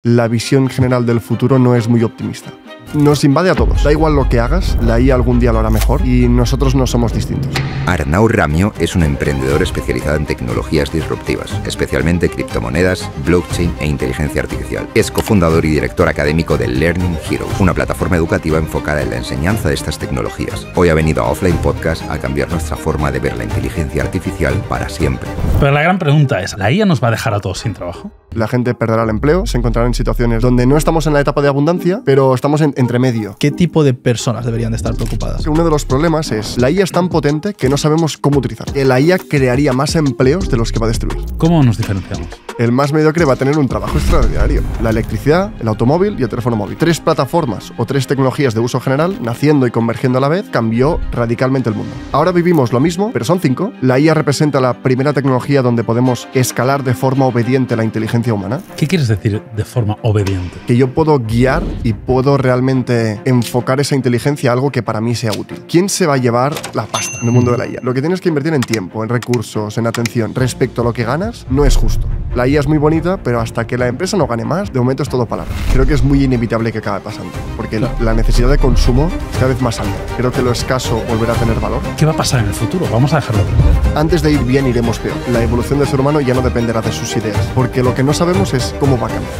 La visión general del futuro no es muy optimista. Nos invade a todos. Da igual lo que hagas, la IA algún día lo hará mejor y nosotros no somos distintos. Arnau Ramio es un emprendedor especializado en tecnologías disruptivas, especialmente criptomonedas, blockchain e inteligencia artificial. Es cofundador y director académico de Learning Heroes, una plataforma educativa enfocada en la enseñanza de estas tecnologías. Hoy ha venido a Offline Podcast a cambiar nuestra forma de ver la inteligencia artificial para siempre. Pero la gran pregunta es, ¿la IA nos va a dejar a todos sin trabajo? La gente perderá el empleo, se encontrará en situaciones donde no estamos en la etapa de abundancia, pero estamos entre medio. ¿Qué tipo de personas deberían de estar preocupadas? Uno de los problemas es, la IA es tan potente que no sabemos cómo utilizar. La IA crearía más empleos de los que va a destruir. ¿Cómo nos diferenciamos? El más mediocre va a tener un trabajo extraordinario. La electricidad, el automóvil y el teléfono móvil. 3 plataformas o 3 tecnologías de uso general, naciendo y convergiendo a la vez, cambió radicalmente el mundo. Ahora vivimos lo mismo, pero son 5. La IA representa la primera tecnología donde podemos escalar de forma obediente la inteligencia humana. ¿Qué quieres decir de forma obediente? Que yo puedo guiar y puedo realmente enfocar esa inteligencia a algo que para mí sea útil. ¿Quién se va a llevar la pasta en el mundo de la IA? Lo que tienes que invertir en tiempo, en recursos, en atención, respecto a lo que ganas, no es justo. La IA es muy bonita, pero hasta que la empresa no gane más, de momento es todo palabra. Creo que es muy inevitable que acabe pasando, porque la necesidad de consumo es cada vez más alta. Creo que lo escaso volverá a tener valor. ¿Qué va a pasar en el futuro? Vamos a dejarlo aprender. Antes de ir bien, iremos peor. La evolución del ser humano ya no dependerá de sus ideas, porque lo que no sabemos es cómo va a cambiar.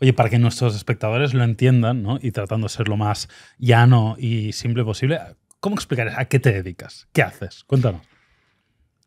Oye, para que nuestros espectadores lo entiendan, ¿no? Y tratando de ser lo más llano y simple posible, ¿cómo explicarías a qué te dedicas? ¿Qué haces? Cuéntanos.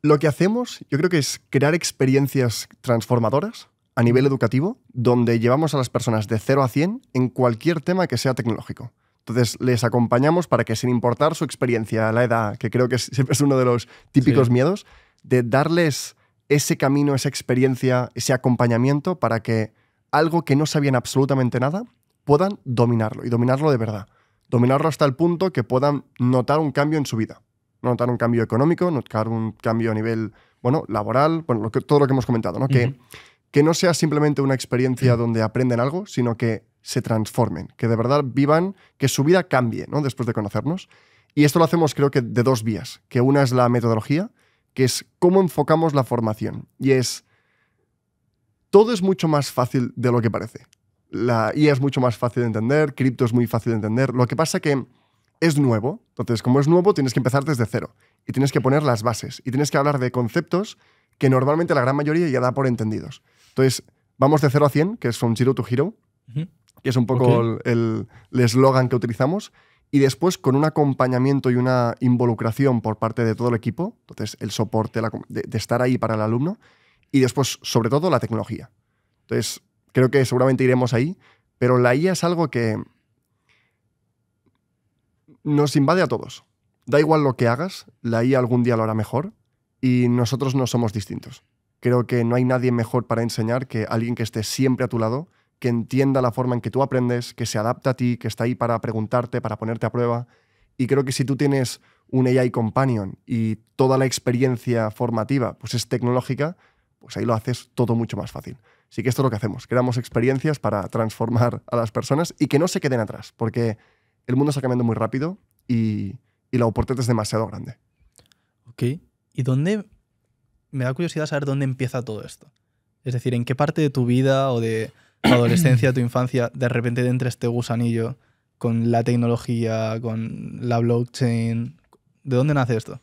Lo que hacemos, yo creo que es crear experiencias transformadoras a nivel educativo, donde llevamos a las personas de 0 a 100 en cualquier tema que sea tecnológico. Entonces, les acompañamos para que, sin importar su experiencia, la edad, que creo que siempre es uno de los típicos miedos, de darles ese camino, esa experiencia, ese acompañamiento para que algo que no sabían absolutamente nada, puedan dominarlo, y dominarlo de verdad. Dominarlo hasta el punto que puedan notar un cambio en su vida. No notar un cambio económico, notar un cambio a nivel, laboral, todo lo que hemos comentado, ¿no? Que no sea simplemente una experiencia donde aprenden algo, sino que se transformen, que de verdad vivan, que su vida cambie, ¿no? Después de conocernos. Y esto lo hacemos, creo que de 2 vías, que una es la metodología, que es cómo enfocamos la formación. Y todo es mucho más fácil de lo que parece. La IA es mucho más fácil de entender, cripto es muy fácil de entender. Lo que pasa que es nuevo. Entonces, como es nuevo, tienes que empezar desde cero. Y tienes que poner las bases. Y tienes que hablar de conceptos que normalmente la gran mayoría ya da por entendidos. Entonces, vamos de 0 a 100, que es from zero to hero, que es un poco el eslogan que utilizamos. Y después, con un acompañamiento y una involucración por parte de todo el equipo, entonces el soporte de estar ahí para el alumno, y después, sobre todo, la tecnología. Entonces, creo que seguramente iremos ahí, pero la IA es algo que nos invade a todos. Da igual lo que hagas, la IA algún día lo hará mejor y nosotros no somos distintos. Creo que no hay nadie mejor para enseñar que alguien que esté siempre a tu lado, que entienda la forma en que tú aprendes, que se adapta a ti, que está ahí para preguntarte, para ponerte a prueba. Y creo que si tú tienes un AI Companion y toda la experiencia formativa pues es tecnológica, pues ahí lo haces todo mucho más fácil. Así que esto es lo que hacemos. Creamos experiencias para transformar a las personas y que no se queden atrás, porque el mundo está cambiando muy rápido y la oportunidad es demasiado grande. Ok. ¿Y dónde? Me da curiosidad saber dónde empieza todo esto. Es decir, ¿en qué parte de tu vida o de tu adolescencia, tu infancia, de repente te entra este gusanillo con la tecnología, con la blockchain? ¿De dónde nace esto?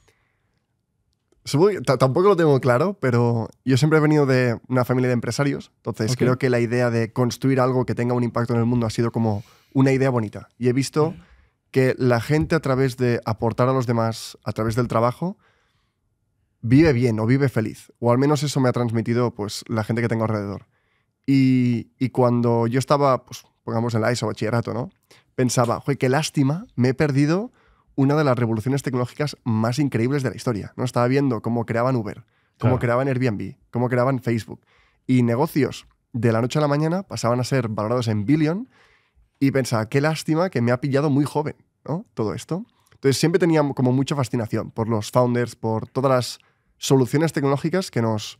Tampoco lo tengo claro, pero yo siempre he venido de una familia de empresarios, entonces creo que la idea de construir algo que tenga un impacto en el mundo ha sido como una idea bonita. Y he visto que la gente, a través de aportar a los demás, a través del trabajo, vive bien o vive feliz. O al menos eso me ha transmitido pues, la gente que tengo alrededor. Y cuando yo estaba, pues, pongamos en la ESO, bachillerato, ¿no? Pensaba, joder, qué lástima, me he perdido una de las revoluciones tecnológicas más increíbles de la historia, ¿no? Estaba viendo cómo creaban Uber, cómo creaban Airbnb, cómo creaban Facebook. Y negocios de la noche a la mañana pasaban a ser valorados en billón y pensaba, qué lástima que me ha pillado muy joven, ¿no? Todo esto. Entonces siempre tenía como mucha fascinación por los founders, por todas las soluciones tecnológicas que nos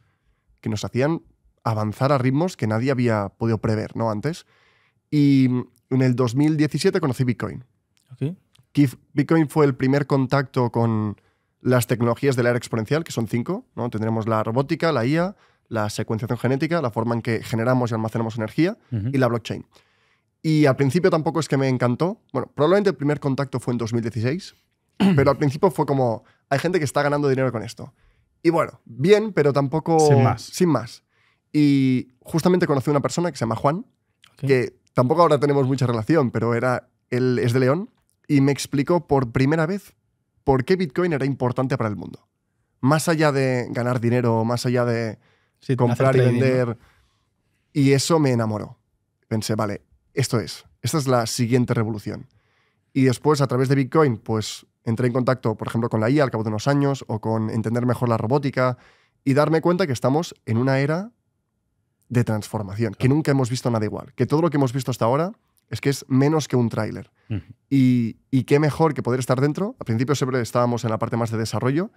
hacían avanzar a ritmos que nadie había podido prever, ¿no? Antes. Y en el 2017 conocí Bitcoin. Bitcoin fue el primer contacto con las tecnologías de la era exponencial, que son 5, ¿no? Tendremos la robótica, la IA, la secuenciación genética, la forma en que generamos y almacenamos energía, y la blockchain. Y al principio tampoco es que me encantó. Bueno, probablemente el primer contacto fue en 2016, pero al principio fue como, hay gente que está ganando dinero con esto. Y bueno, bien, pero tampoco... Sin más. Y justamente conocí a una persona que se llama Juan, que tampoco ahora tenemos mucha relación, pero él es de León, y me explicó por primera vez por qué Bitcoin era importante para el mundo. Más allá de ganar dinero, más allá de comprar y vender. Y eso me enamoró. Pensé, vale, esta es la siguiente revolución. Y después, a través de Bitcoin, pues entré en contacto, por ejemplo, con la IA al cabo de unos años, o con entender mejor la robótica, y darme cuenta que estamos en una era de transformación, que nunca hemos visto nada igual. Que todo lo que hemos visto hasta ahora es que es menos que un tráiler. Y qué mejor que poder estar dentro. Al principio siempre estábamos en la parte más de desarrollo,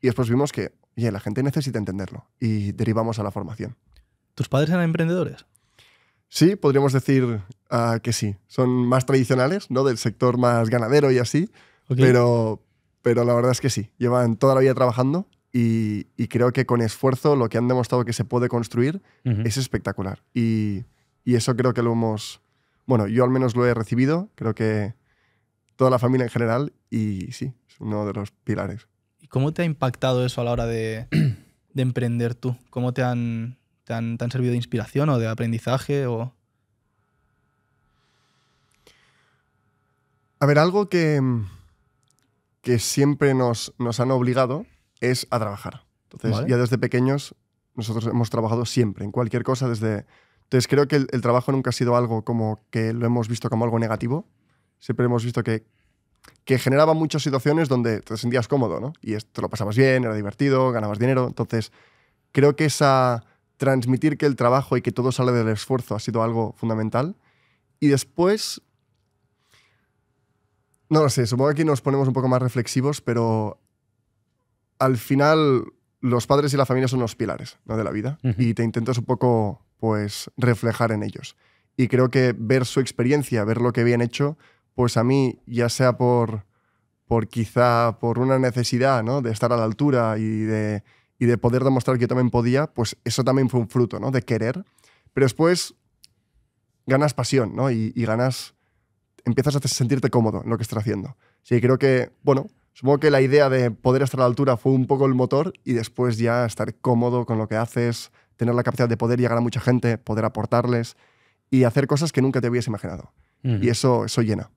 y después vimos que, oye, la gente necesita entenderlo, y derivamos a la formación. ¿Tus padres eran emprendedores? Sí, podríamos decir que sí. Son más tradicionales, ¿no? Del sector más ganadero y así, pero la verdad es que sí. Llevan toda la vida trabajando, y creo que con esfuerzo lo que han demostrado que se puede construir es espectacular. Y eso creo que lo hemos... Bueno, yo al menos lo he recibido, creo que toda la familia en general, y sí, es uno de los pilares. ¿Y cómo te ha impactado eso a la hora de emprender tú? ¿Cómo te han servido de inspiración o de aprendizaje? A ver, algo que siempre nos han obligado es a trabajar. Entonces, ya desde pequeños nosotros hemos trabajado siempre, en cualquier cosa desde... Entonces, creo que el trabajo nunca ha sido algo como que lo hemos visto como algo negativo. Siempre hemos visto que generaba muchas situaciones donde te sentías cómodo, ¿no? Y te lo pasabas bien, era divertido, ganabas dinero. Entonces, creo que transmitir que el trabajo y que todo sale del esfuerzo ha sido algo fundamental. Y después, no lo sé, supongo que aquí nos ponemos un poco más reflexivos, pero al final los padres y la familia son los pilares, ¿no? De la vida, y te intentas un poco, pues, reflejar en ellos. Y creo que ver su experiencia, ver lo que habían hecho, pues a mí, ya sea quizá por una necesidad, ¿no? De estar a la altura y de poder demostrar que yo también podía, pues eso también fue un fruto, ¿no? De querer. Pero después ganas pasión, ¿no? Y empiezas a sentirte cómodo en lo que estás haciendo. Sí, creo que, bueno, supongo que la idea de poder estar a la altura fue un poco el motor, y después ya estar cómodo con lo que haces, tener la capacidad de poder llegar a mucha gente, poder aportarles y hacer cosas que nunca te habías imaginado. Y eso llena.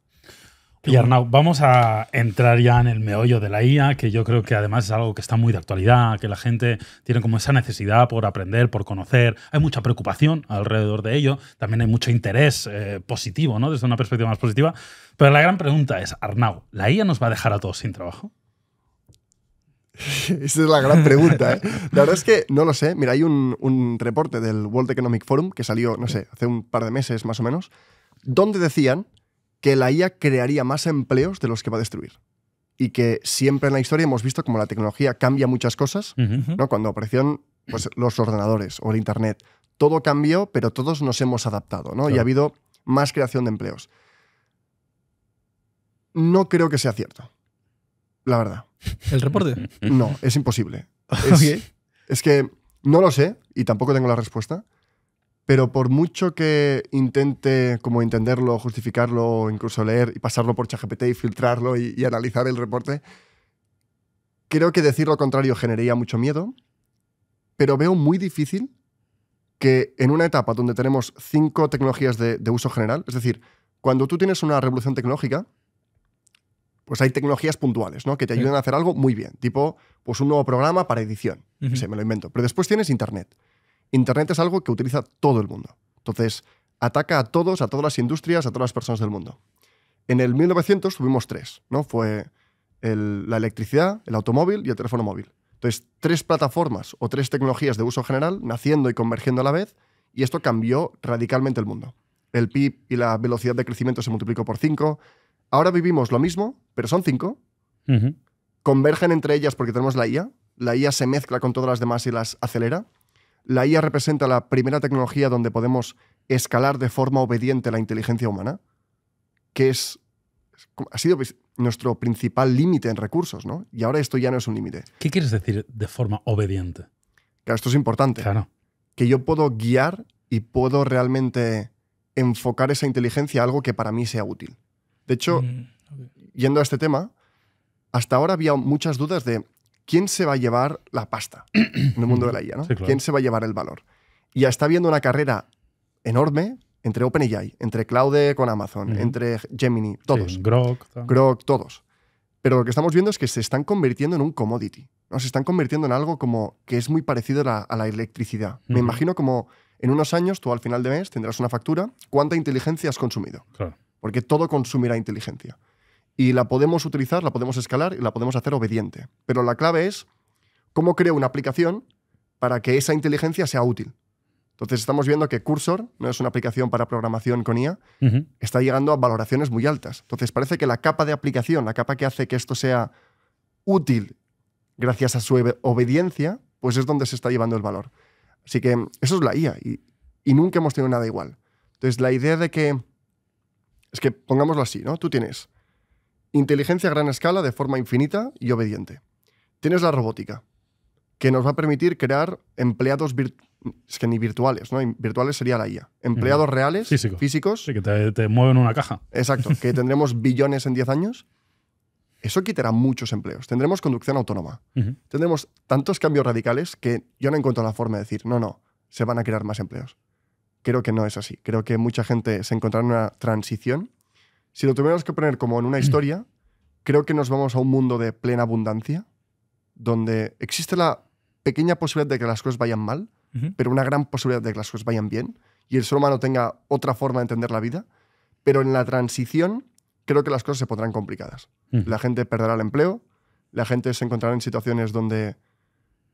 Y Arnau, vamos a entrar ya en el meollo de la IA, que yo creo que además es algo que está muy de actualidad, que la gente tiene como esa necesidad por aprender, por conocer. Hay mucha preocupación alrededor de ello, también hay mucho interés positivo, ¿no? Desde una perspectiva más positiva. Pero la gran pregunta es, Arnau, ¿la IA nos va a dejar a todos sin trabajo? Esa es la gran pregunta, ¿eh? La verdad es que no lo sé. Mira, hay un reporte del World Economic Forum que salió, no sé, hace un par de meses más o menos, donde decían que la IA crearía más empleos de los que va a destruir. Y que siempre en la historia hemos visto como la tecnología cambia muchas cosas, ¿no? Cuando aparecieron, pues, los ordenadores o el Internet, todo cambió, pero todos nos hemos adaptado, ¿no? Claro. Y ha habido más creación de empleos. No creo que sea cierto, la verdad. ¿El reporte? No, es imposible. Es que no lo sé y tampoco tengo la respuesta. Pero por mucho que intente como entenderlo, justificarlo, o incluso leer y pasarlo por ChatGPT y filtrarlo y analizar el reporte, creo que decir lo contrario generaría mucho miedo, pero veo muy difícil que en una etapa donde tenemos 5 tecnologías de uso general, es decir, cuando tú tienes una revolución tecnológica, pues hay tecnologías puntuales, ¿no? Que te ayudan a hacer algo muy bien, tipo pues un nuevo programa para edición, no sé, me lo invento. Pero después tienes Internet. Internet es algo que utiliza todo el mundo. Entonces, ataca a todas las industrias, a todas las personas del mundo. En el 1900 tuvimos 3, ¿no? Fue la electricidad, el automóvil y el teléfono móvil. Entonces, 3 plataformas o 3 tecnologías de uso general naciendo y convergiendo a la vez, y esto cambió radicalmente el mundo. El PIB y la velocidad de crecimiento se multiplicó por 5. Ahora vivimos lo mismo, pero son 5. Convergen entre ellas porque tenemos la IA. La IA se mezcla con todas las demás y las acelera. La IA representa la primera tecnología donde podemos escalar de forma obediente la inteligencia humana, que ha sido nuestro principal límite en recursos, ¿no? Y ahora esto ya no es un límite. ¿Qué quieres decir de forma obediente? Claro, esto es importante. Claro. Que yo puedo guiar y puedo realmente enfocar esa inteligencia a algo que para mí sea útil. De hecho, yendo a este tema, hasta ahora había muchas dudas de quién se va a llevar la pasta en el mundo de la IA, ¿no? Sí, claro. ¿Quién se va a llevar el valor? Y ya está habiendo una carrera enorme entre OpenAI, entre Claude con Amazon, entre Gemini, todos. Sí, Grok. Grok, todos. Pero lo que estamos viendo es que se están convirtiendo en un commodity, ¿no? Se están convirtiendo en algo como que es muy parecido a la electricidad. Me imagino como en unos años, tú al final de mes tendrás una factura, ¿cuánta inteligencia has consumido? Claro. Porque todo consumirá inteligencia. Y la podemos utilizar, la podemos escalar y la podemos hacer obediente. Pero la clave es cómo creo una aplicación para que esa inteligencia sea útil. Entonces estamos viendo que Cursor, no es una aplicación para programación con IA, está llegando a valoraciones muy altas. Entonces parece que la capa de aplicación, la capa que hace que esto sea útil gracias a su obediencia, pues es donde se está llevando el valor. Así que eso es la IA y nunca hemos tenido nada igual. Entonces la idea de que, es que pongámoslo así, ¿no? Tú tienes inteligencia a gran escala de forma infinita y obediente. Tienes la robótica, que nos va a permitir crear empleados es que ni virtuales, ¿no? Virtuales sería la IA. Empleados reales, físicos. Sí, que te mueven una caja. Exacto, que tendremos billones en 10 años. Eso quitará muchos empleos. Tendremos conducción autónoma. Tendremos tantos cambios radicales que yo no encuentro la forma de decir, no, se van a crear más empleos. Creo que no es así. Creo que mucha gente se encontrará en una transición. Si lo tuviéramos que poner como en una historia, creo que nos vamos a un mundo de plena abundancia, donde existe la pequeña posibilidad de que las cosas vayan mal, pero una gran posibilidad de que las cosas vayan bien, y el ser humano tenga otra forma de entender la vida. Pero en la transición creo que las cosas se pondrán complicadas. La gente perderá el empleo, la gente se encontrará en situaciones donde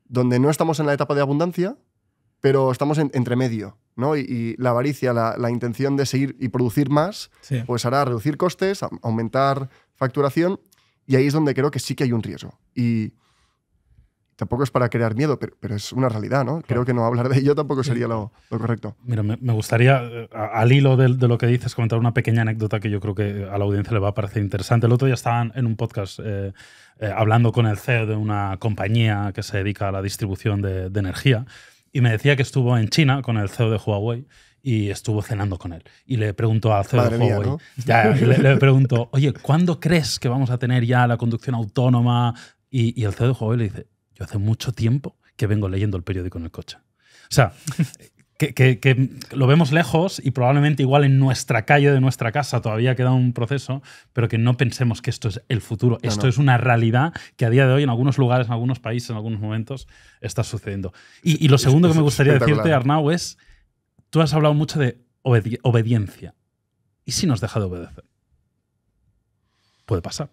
no estamos en la etapa de abundancia, pero estamos entre medio, ¿no? Y la avaricia, la intención de seguir y producir más, pues hará reducir costes, aumentar facturación, y ahí es donde creo que sí que hay un riesgo. Y tampoco es para crear miedo, pero es una realidad, ¿no? Claro. Creo que no hablar de ello tampoco sería lo correcto. Mira, me gustaría, al hilo de lo que dices, comentar una pequeña anécdota que yo creo que a la audiencia le va a parecer interesante. El otro día estaban en un podcast hablando con el CEO de una compañía que se dedica a la distribución de energía, y me decía que estuvo en China con el CEO de Huawei y estuvo cenando con él. Y le preguntó al CEO de Huawei, mía, ¿no? le preguntó, oye, ¿cuándo crees que vamos a tener ya la conducción autónoma? Y el CEO de Huawei le dice, yo hace mucho tiempo que vengo leyendo el periódico en el coche. O sea, que lo vemos lejos y probablemente igual en nuestra calle de nuestra casa todavía queda un proceso, pero que no pensemos que esto es el futuro. Esto es una realidad que a día de hoy en algunos lugares, en algunos países, en algunos momentos está sucediendo. Y lo segundo que me gustaría decirte, Arnau, es, tú has hablado mucho de obediencia. ¿Y si nos deja de obedecer? Puede pasar.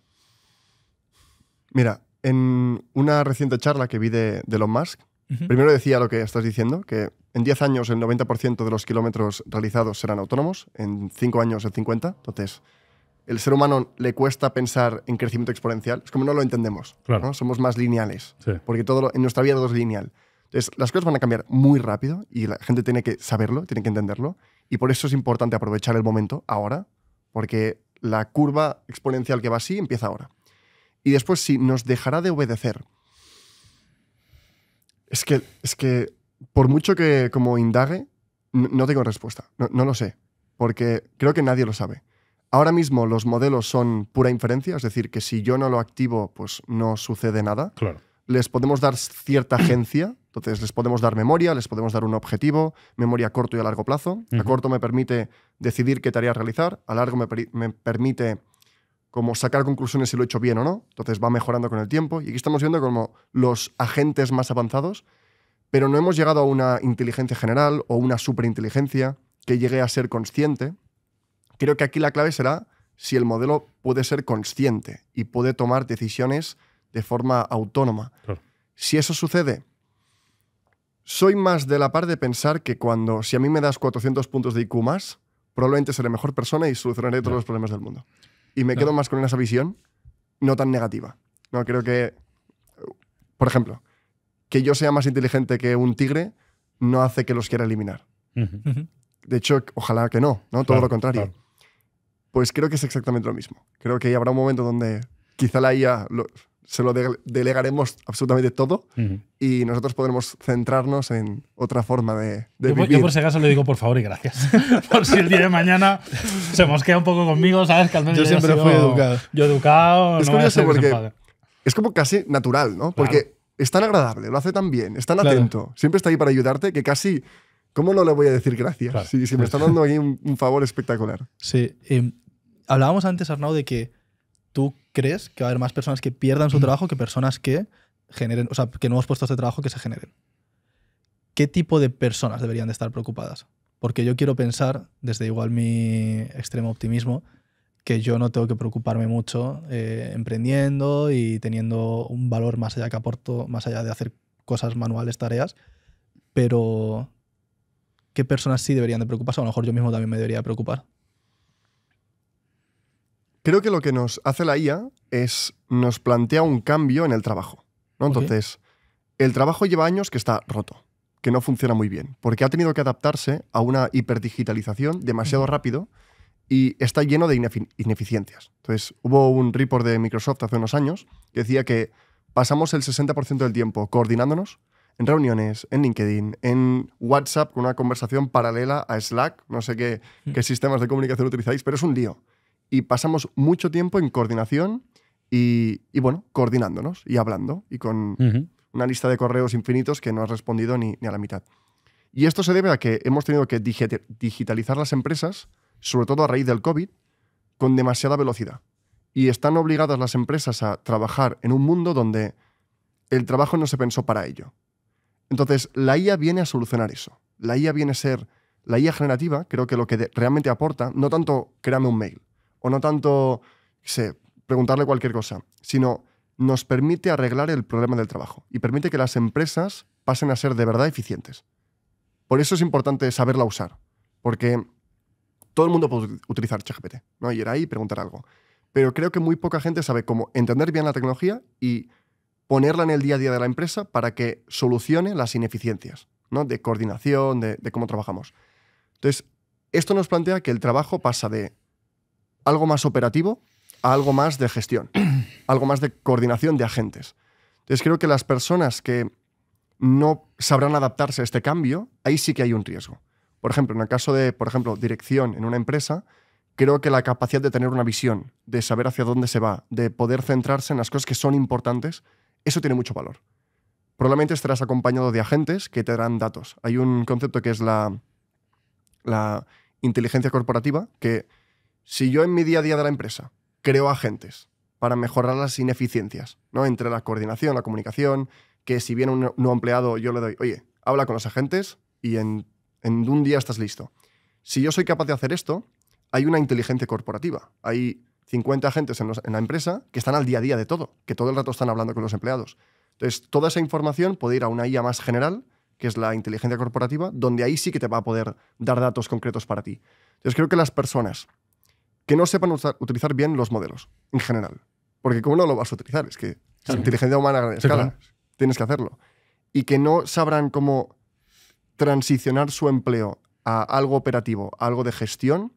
Mira, en una reciente charla que vi de Elon Musk, primero decía lo que estás diciendo, que en 10 años el 90% de los kilómetros realizados serán autónomos, en 5 años el 50%. Entonces, el ser humano le cuesta pensar en crecimiento exponencial. Es como no lo entendemos, claro, ¿no? Somos más lineales, sí, porque todo en nuestra vida todo es lineal. Entonces, las cosas van a cambiar muy rápido y la gente tiene que saberlo, tiene que entenderlo. Y por eso es importante aprovechar el momento ahora, porque la curva exponencial que va así empieza ahora. Y después, si nos dejará de obedecer, es que por mucho que como indague, no tengo respuesta. No lo sé, porque creo que nadie lo sabe. Ahora mismo los modelos son pura inferencia, es decir, que si yo no lo activo, pues no sucede nada. Claro. Les podemos dar cierta agencia, entonces les podemos dar memoria, les podemos dar un objetivo, memoria a corto y a largo plazo. A corto me permite decidir qué tarea realizar, a largo me permite como sacar conclusiones si lo he hecho bien o no, entonces va mejorando con el tiempo. Y aquí estamos viendo como los agentes más avanzados, pero no hemos llegado a una inteligencia general o una superinteligencia que llegue a ser consciente. Creo que aquí la clave será si el modelo puede ser consciente y puede tomar decisiones de forma autónoma. Claro. Si eso sucede, soy más de la parte de pensar que si a mí me das 400 puntos de IQ más, probablemente seré mejor persona y solucionaré todos los problemas del mundo. Y me quedo más con esa visión no tan negativa. No, creo que, por ejemplo, que yo sea más inteligente que un tigre no hace que los quiera eliminar. De hecho, ojalá que no, todo lo contrario. Claro. Pues creo que es exactamente lo mismo. Creo que habrá un momento donde quizá la IA se lo delegaremos absolutamente todo y nosotros podremos centrarnos en otra forma de vivir. Yo por si acaso le digo por favor y gracias. Por si el día de mañana se mosquea un poco conmigo, ¿sabes? Que al menos yo siempre fui educado. Yo educado, es no curioso porque se es como casi natural, ¿no? Porque es tan agradable, lo hace tan bien, es tan atento, siempre está ahí para ayudarte que casi... ¿Cómo no le voy a decir gracias? Claro. Si me está dando aquí un favor espectacular. Sí. Hablábamos antes, Arnau, de que tú crees que va a haber más personas que pierdan su trabajo que personas que generen, o sea, que nuevos puestos de trabajo que se generen. ¿Qué tipo de personas deberían de estar preocupadas? Porque yo quiero pensar, desde igual mi extremo optimismo, que yo no tengo que preocuparme mucho emprendiendo y teniendo un valor más allá que aporto, más allá de hacer cosas manuales, tareas, pero ¿qué personas sí deberían de preocuparse? A lo mejor yo mismo también me debería preocupar. Creo que lo que nos hace la IA es nos plantea un cambio en el trabajo, ¿no? Entonces, el trabajo lleva años que está roto, que no funciona muy bien, porque ha tenido que adaptarse a una hiperdigitalización demasiado rápido y está lleno de ineficiencias. Entonces, hubo un report de Microsoft hace unos años que decía que pasamos el 60% del tiempo coordinándonos en reuniones, en LinkedIn, en WhatsApp, con una conversación paralela a Slack, no sé qué sistemas de comunicación utilizáis, pero es un lío. Y pasamos mucho tiempo en coordinación y bueno, coordinándonos y hablando y con una lista de correos infinitos que no has respondido ni a la mitad. Y esto se debe a que hemos tenido que digitalizar las empresas, sobre todo a raíz del COVID, con demasiada velocidad. Y están obligadas las empresas a trabajar en un mundo donde el trabajo no se pensó para ello. Entonces, la IA viene a solucionar eso. La IA viene a ser... La IA generativa, creo que lo que realmente aporta, no tanto créame un mail, o no tanto, preguntarle cualquier cosa, sino nos permite arreglar el problema del trabajo y permite que las empresas pasen a ser de verdad eficientes. Por eso es importante saberla usar, porque todo el mundo puede utilizar ChatGPT, ¿no? Ir ahí y preguntar algo. Pero creo que muy poca gente sabe cómo entender bien la tecnología y ponerla en el día a día de la empresa para que solucione las ineficiencias, ¿no? De coordinación, de cómo trabajamos. Entonces, esto nos plantea que el trabajo pasa de algo más operativo a algo más de gestión, algo más de coordinación de agentes. Entonces creo que las personas que no sabrán adaptarse a este cambio, ahí sí que hay un riesgo. Por ejemplo, en el caso de, dirección en una empresa, creo que la capacidad de tener una visión, de saber hacia dónde se va, de poder centrarse en las cosas que son importantes, eso tiene mucho valor. Probablemente estarás acompañado de agentes que te darán datos. Hay un concepto que es la inteligencia corporativa, que si yo en mi día a día de la empresa creo agentes para mejorar las ineficiencias, ¿no? Entre la coordinación, la comunicación, que si viene un nuevo empleado yo le doy, oye, habla con los agentes y en un día estás listo. Si yo soy capaz de hacer esto, hay una inteligencia corporativa. Hay 50 agentes en la empresa que están al día a día de todo, que todo el rato están hablando con los empleados. Entonces, toda esa información puede ir a una IA más general, que es la inteligencia corporativa, donde ahí sí que te va a poder dar datos concretos para ti. Entonces, creo que las personas que no sepan utilizar bien los modelos, en general. Porque ¿cómo no lo vas a utilizar? Es que es inteligencia humana a gran escala. Claro. Tienes que hacerlo. Y que no sabrán cómo transicionar su empleo a algo operativo, a algo de gestión,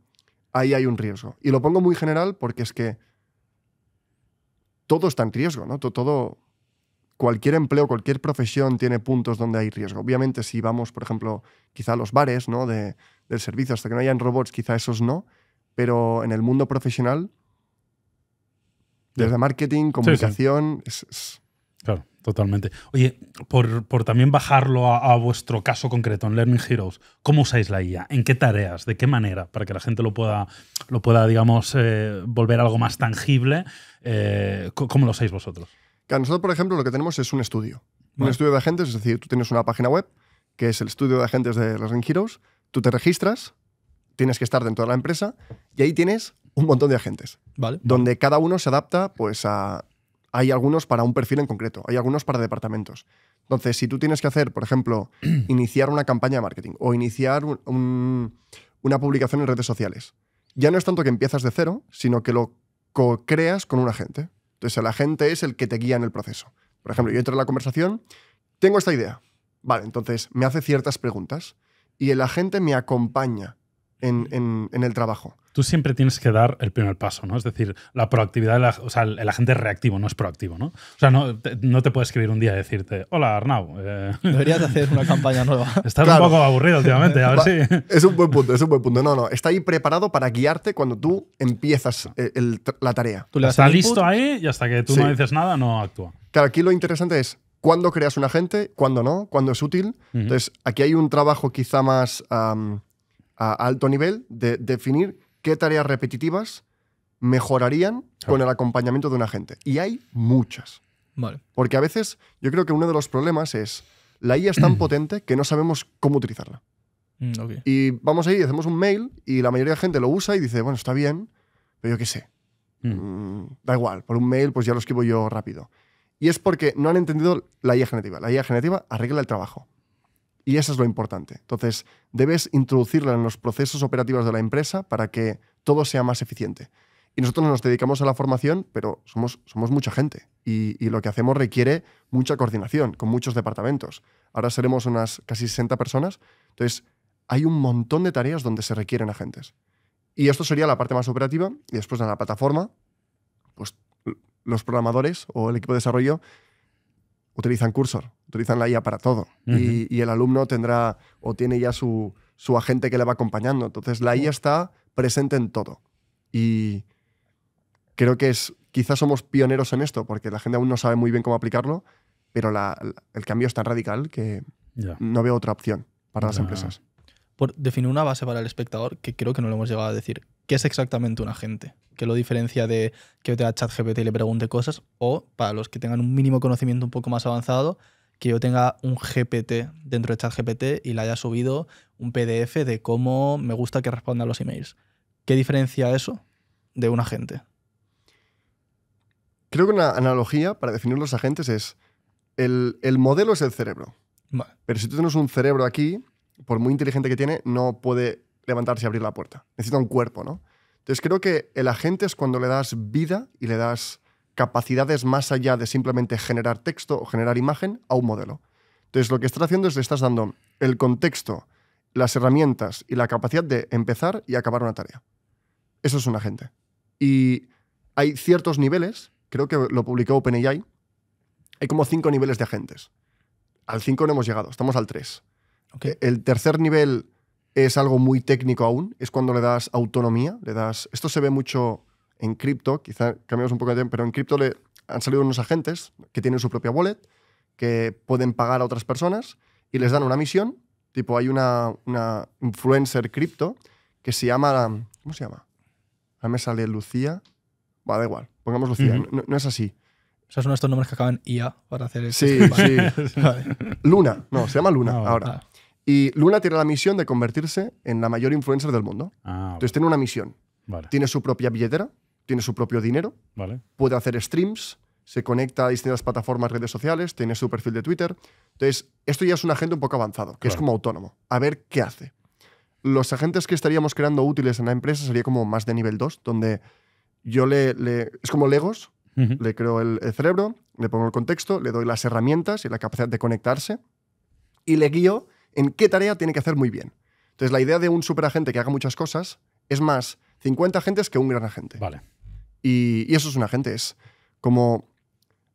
ahí hay un riesgo. Y lo pongo muy general porque es que todo está en riesgo, ¿no? Cualquier empleo, cualquier profesión tiene puntos donde hay riesgo. Obviamente, si vamos, por ejemplo, quizá a los bares, ¿no? del servicio, hasta que no hayan robots, quizá esos no. Pero en el mundo profesional, desde marketing, comunicación... Sí. Claro, totalmente. Oye, por también bajarlo a vuestro caso concreto en Learning Heroes, ¿cómo usáis la IA? ¿En qué tareas? ¿De qué manera? Para que la gente lo pueda digamos, volver algo más tangible. ¿Cómo lo usáis vosotros? Claro, nosotros, por ejemplo, lo que tenemos es un estudio. Un estudio de agentes, es decir, tú tienes una página web, que es el estudio de agentes de Learning Heroes, tú te registras, tienes que estar dentro de la empresa y ahí tienes un montón de agentes. Vale. Donde cada uno se adapta pues a... Hay algunos para un perfil en concreto, hay algunos para departamentos. Entonces, si tú tienes que hacer, por ejemplo, iniciar una campaña de marketing o iniciar una publicación en redes sociales, ya no es tanto que empiezas de cero, sino que lo co-creas con un agente. Entonces, el agente es el que te guía en el proceso. Por ejemplo, yo entro en la conversación, tengo esta idea. Vale, entonces me hace ciertas preguntas y el agente me acompaña en el trabajo. Tú siempre tienes que dar el primer paso, ¿no? Es decir, la proactividad, o sea, el agente es reactivo, no es proactivo, ¿no? O sea, no te puede escribir un día y decirte, hola, Arnau. Deberías de hacer una campaña nueva. Estás Claro. un poco aburrido últimamente, a ver si... Es un buen punto, es un buen punto. No, está ahí preparado para guiarte cuando tú empiezas la tarea. Tú le das Está el listo input, ahí y hasta que tú Sí. no dices nada, no actúa. Claro, aquí lo interesante es cuándo creas un agente, cuándo no, cuándo es útil. Entonces, aquí hay un trabajo quizá más a alto nivel de definir qué tareas repetitivas mejorarían con el acompañamiento de un agente. Y hay muchas. Vale. Porque a veces yo creo que uno de los problemas es la IA es tan potente que no sabemos cómo utilizarla. Ok. Y vamos ahí, hacemos un mail y la mayoría de gente lo usa y dice, bueno, está bien, pero yo qué sé. Da igual, por un mail pues ya lo escribo yo rápido. Y es porque no han entendido la IA generativa. La IA generativa arregla el trabajo. Y eso es lo importante. Entonces, debes introducirla en los procesos operativos de la empresa para que todo sea más eficiente. Y nosotros nos dedicamos a la formación, pero somos mucha gente. Y lo que hacemos requiere mucha coordinación con muchos departamentos. Ahora seremos unas casi 60 personas. Entonces, hay un montón de tareas donde se requieren agentes. Y esto sería la parte más operativa. Y después en la plataforma, pues los programadores o el equipo de desarrollo utilizan Cursor, utilizan la IA para todo. Y el alumno tendrá o tiene ya su agente que le va acompañando. Entonces, la IA está presente en todo. Y creo que quizás somos pioneros en esto, porque la gente aún no sabe muy bien cómo aplicarlo, pero el cambio es tan radical que no veo otra opción para las empresas. Por definir una base para el espectador, que creo que no lo hemos llegado a decir. ¿Qué es exactamente un agente? ¿Qué lo diferencia de que yo tenga ChatGPT y le pregunte cosas? O, para los que tengan un mínimo conocimiento un poco más avanzado, que yo tenga un GPT dentro de ChatGPT y le haya subido un PDF de cómo me gusta que responda a los emails. ¿Qué diferencia eso de un agente? Creo que una analogía para definir los agentes es el modelo es el cerebro. Vale. Pero si tú tienes un cerebro aquí, por muy inteligente que tiene, no puede levantarse y abrir la puerta. Necesita un cuerpo, ¿no? Entonces creo que el agente es cuando le das vida y le das capacidades más allá de simplemente generar texto o generar imagen a un modelo. Entonces lo que estás haciendo es le estás dando el contexto, las herramientas y la capacidad de empezar y acabar una tarea. Eso es un agente. Y hay ciertos niveles, creo que lo publicó OpenAI, hay como 5 niveles de agentes. Al 5 no hemos llegado, estamos al 3. Okay. El tercer nivel es algo muy técnico aún, es cuando le das autonomía, esto se ve mucho en cripto, quizá cambiamos un poco de tema, pero en cripto han salido unos agentes que tienen su propia wallet, que pueden pagar a otras personas y les dan una misión, tipo hay una influencer cripto que se llama, ¿cómo se llama? A mí me sale Lucía, da igual, pongamos Lucía, no es así. O sea, son estos nombres que acaban IA para hacer el Sí. Vale. Luna, se llama Luna ahora. Vale. Y Luna tiene la misión de convertirse en la mayor influencer del mundo. Entonces tiene una misión. Vale. Tiene su propia billetera, tiene su propio dinero, Vale. puede hacer streams, se conecta a distintas plataformas, redes sociales, tiene su perfil de Twitter. Entonces, esto ya es un agente un poco avanzado, que es como autónomo. A ver qué hace. Los agentes que estaríamos creando útiles en la empresa sería como más de nivel 2, donde yo es como Legos, le creo el cerebro, le pongo el contexto, le doy las herramientas y la capacidad de conectarse y le guío en qué tarea tiene que hacer muy bien. Entonces, la idea de un superagente que haga muchas cosas es más 50 agentes que un gran agente. Vale. Y eso es un agente, es como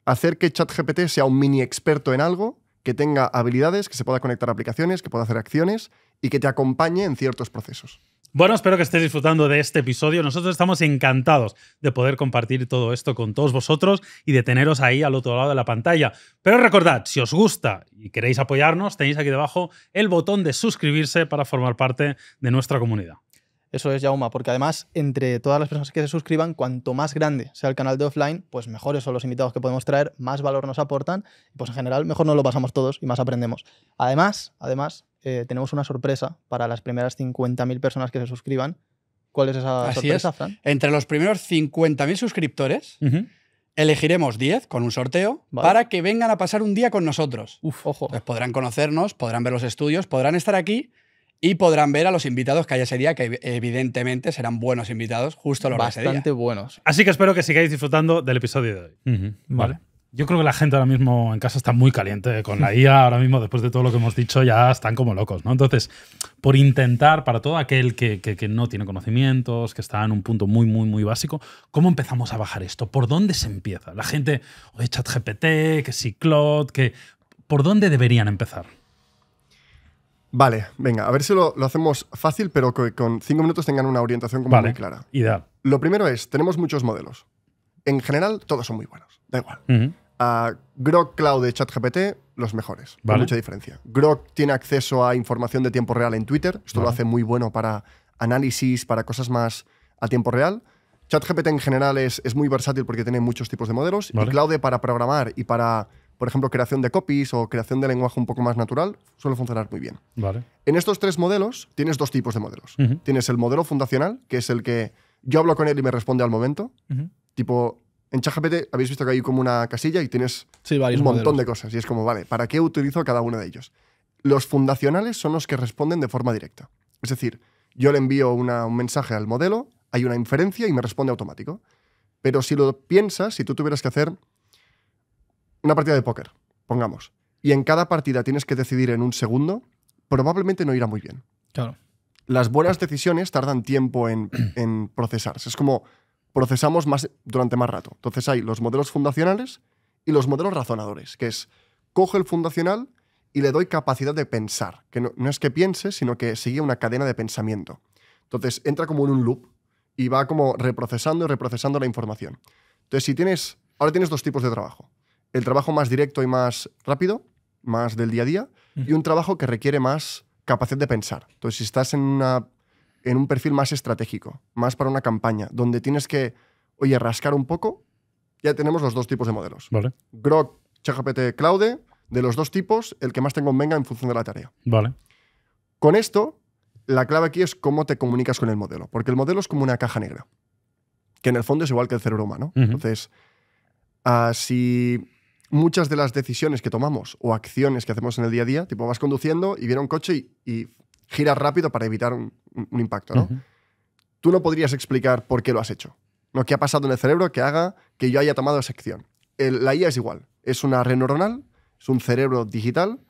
hacer que ChatGPT sea un mini experto en algo, que tenga habilidades, que se pueda conectar a aplicaciones, que pueda hacer acciones y que te acompañe en ciertos procesos. Bueno, espero que estéis disfrutando de este episodio. Nosotros estamos encantados de poder compartir todo esto con todos vosotros y de teneros ahí al otro lado de la pantalla. Pero recordad, si os gusta y queréis apoyarnos, tenéis aquí debajo el botón de suscribirse para formar parte de nuestra comunidad. Eso es, Jaume, porque además, entre todas las personas que se suscriban, cuanto más grande sea el canal de Offline, pues mejores son los invitados que podemos traer, más valor nos aportan, y pues en general mejor nos lo pasamos todos y más aprendemos. Además, tenemos una sorpresa para las primeras 50.000 personas que se suscriban. ¿Cuál es esa sorpresa, Fran? Entre los primeros 50.000 suscriptores, elegiremos 10 con un sorteo para que vengan a pasar un día con nosotros. Ojo. Entonces podrán conocernos, podrán ver los estudios, podrán estar aquí y podrán ver a los invitados que hay ese día, que evidentemente serán buenos invitados justo a los de ese día. Bastante buenos. Así que espero que sigáis disfrutando del episodio de hoy. Vale. Yo creo que la gente ahora mismo en casa está muy caliente con la IA. Ahora mismo, después de todo lo que hemos dicho, ya están como locos, ¿no? Entonces, por intentar, para todo aquel que no tiene conocimientos, que está en un punto muy, muy, muy básico, ¿cómo empezamos a bajar esto? ¿Por dónde se empieza? La gente, oye, ChatGPT, que si Claude, ¿por dónde deberían empezar? Vale, venga, a ver si lo hacemos fácil, pero que con 5 minutos tengan una orientación como muy clara. Ideal. Lo primero es, tenemos muchos modelos. En general, todos son muy buenos, da igual. Grok, Claude, ChatGPT, los mejores, con mucha diferencia. Grok tiene acceso a información de tiempo real en Twitter, esto lo hace muy bueno para análisis, para cosas más a tiempo real. ChatGPT en general es muy versátil porque tiene muchos tipos de modelos, y Claude para programar y para, por ejemplo, creación de copies o creación de lenguaje un poco más natural, suele funcionar muy bien. En estos 3 modelos tienes 2 tipos de modelos. Tienes el modelo fundacional, que es el que yo hablo con él y me responde al momento, tipo... En ChatGPT habéis visto que hay como una casilla y tienes un montón de cosas. Y es como, vale, ¿para qué utilizo cada uno de ellos? Los fundacionales son los que responden de forma directa. Es decir, yo le envío un mensaje al modelo, hay una inferencia y me responde automático. Pero si lo piensas, si tú tuvieras que hacer una partida de póker, pongamos, y en cada partida tienes que decidir en un segundo, probablemente no irá muy bien. Claro. Las buenas decisiones tardan tiempo en procesarse. Es como... procesamos durante más rato. Entonces hay los modelos fundacionales y los modelos razonadores, que es, cojo el fundacional y le doy capacidad de pensar, que no es que piense, sino que sigue una cadena de pensamiento. Entonces entra como en un loop y va como reprocesando y reprocesando la información. Entonces ahora tienes 2 tipos de trabajo. El trabajo más directo y más rápido, más del día a día, y un trabajo que requiere más capacidad de pensar. Entonces si estás en un perfil más estratégico, más para una campaña, donde tienes que, oye, rascar un poco, ya tenemos los 2 tipos de modelos. Grok, ChatGPT, Claude, de los 2 tipos, el que más te convenga en función de la tarea. Con esto, la clave aquí es cómo te comunicas con el modelo, porque el modelo es como una caja negra, que en el fondo es igual que el cerebro humano. Entonces, si muchas de las decisiones que tomamos o acciones que hacemos en el día a día, tipo vas conduciendo y viene un coche y giras rápido para evitar un impacto, ¿no? Tú no podrías explicar por qué lo has hecho, ¿no? ¿Qué ha pasado en el cerebro que haga que yo haya tomado esa acción? La IA es igual. Es una red neuronal, es un cerebro digital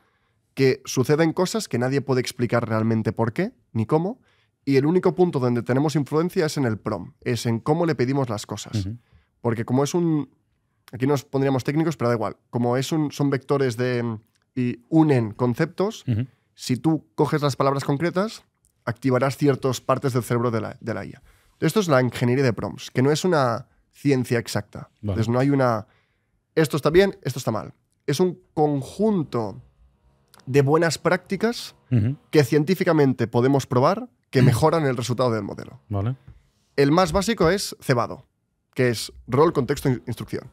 que suceden cosas que nadie puede explicar realmente por qué ni cómo, y el único punto donde tenemos influencia es en el prompt, es en cómo le pedimos las cosas. Porque como es aquí nos pondríamos técnicos, pero da igual. Como son vectores y unen conceptos, si tú coges las palabras concretas, activarás ciertas partes del cerebro de la IA. Esto es la ingeniería de prompts, que no es una ciencia exacta. Entonces no hay esto está bien, esto está mal. Es un conjunto de buenas prácticas que científicamente podemos probar que mejoran el resultado del modelo. El más básico es cebado, que es rol, contexto, instrucción.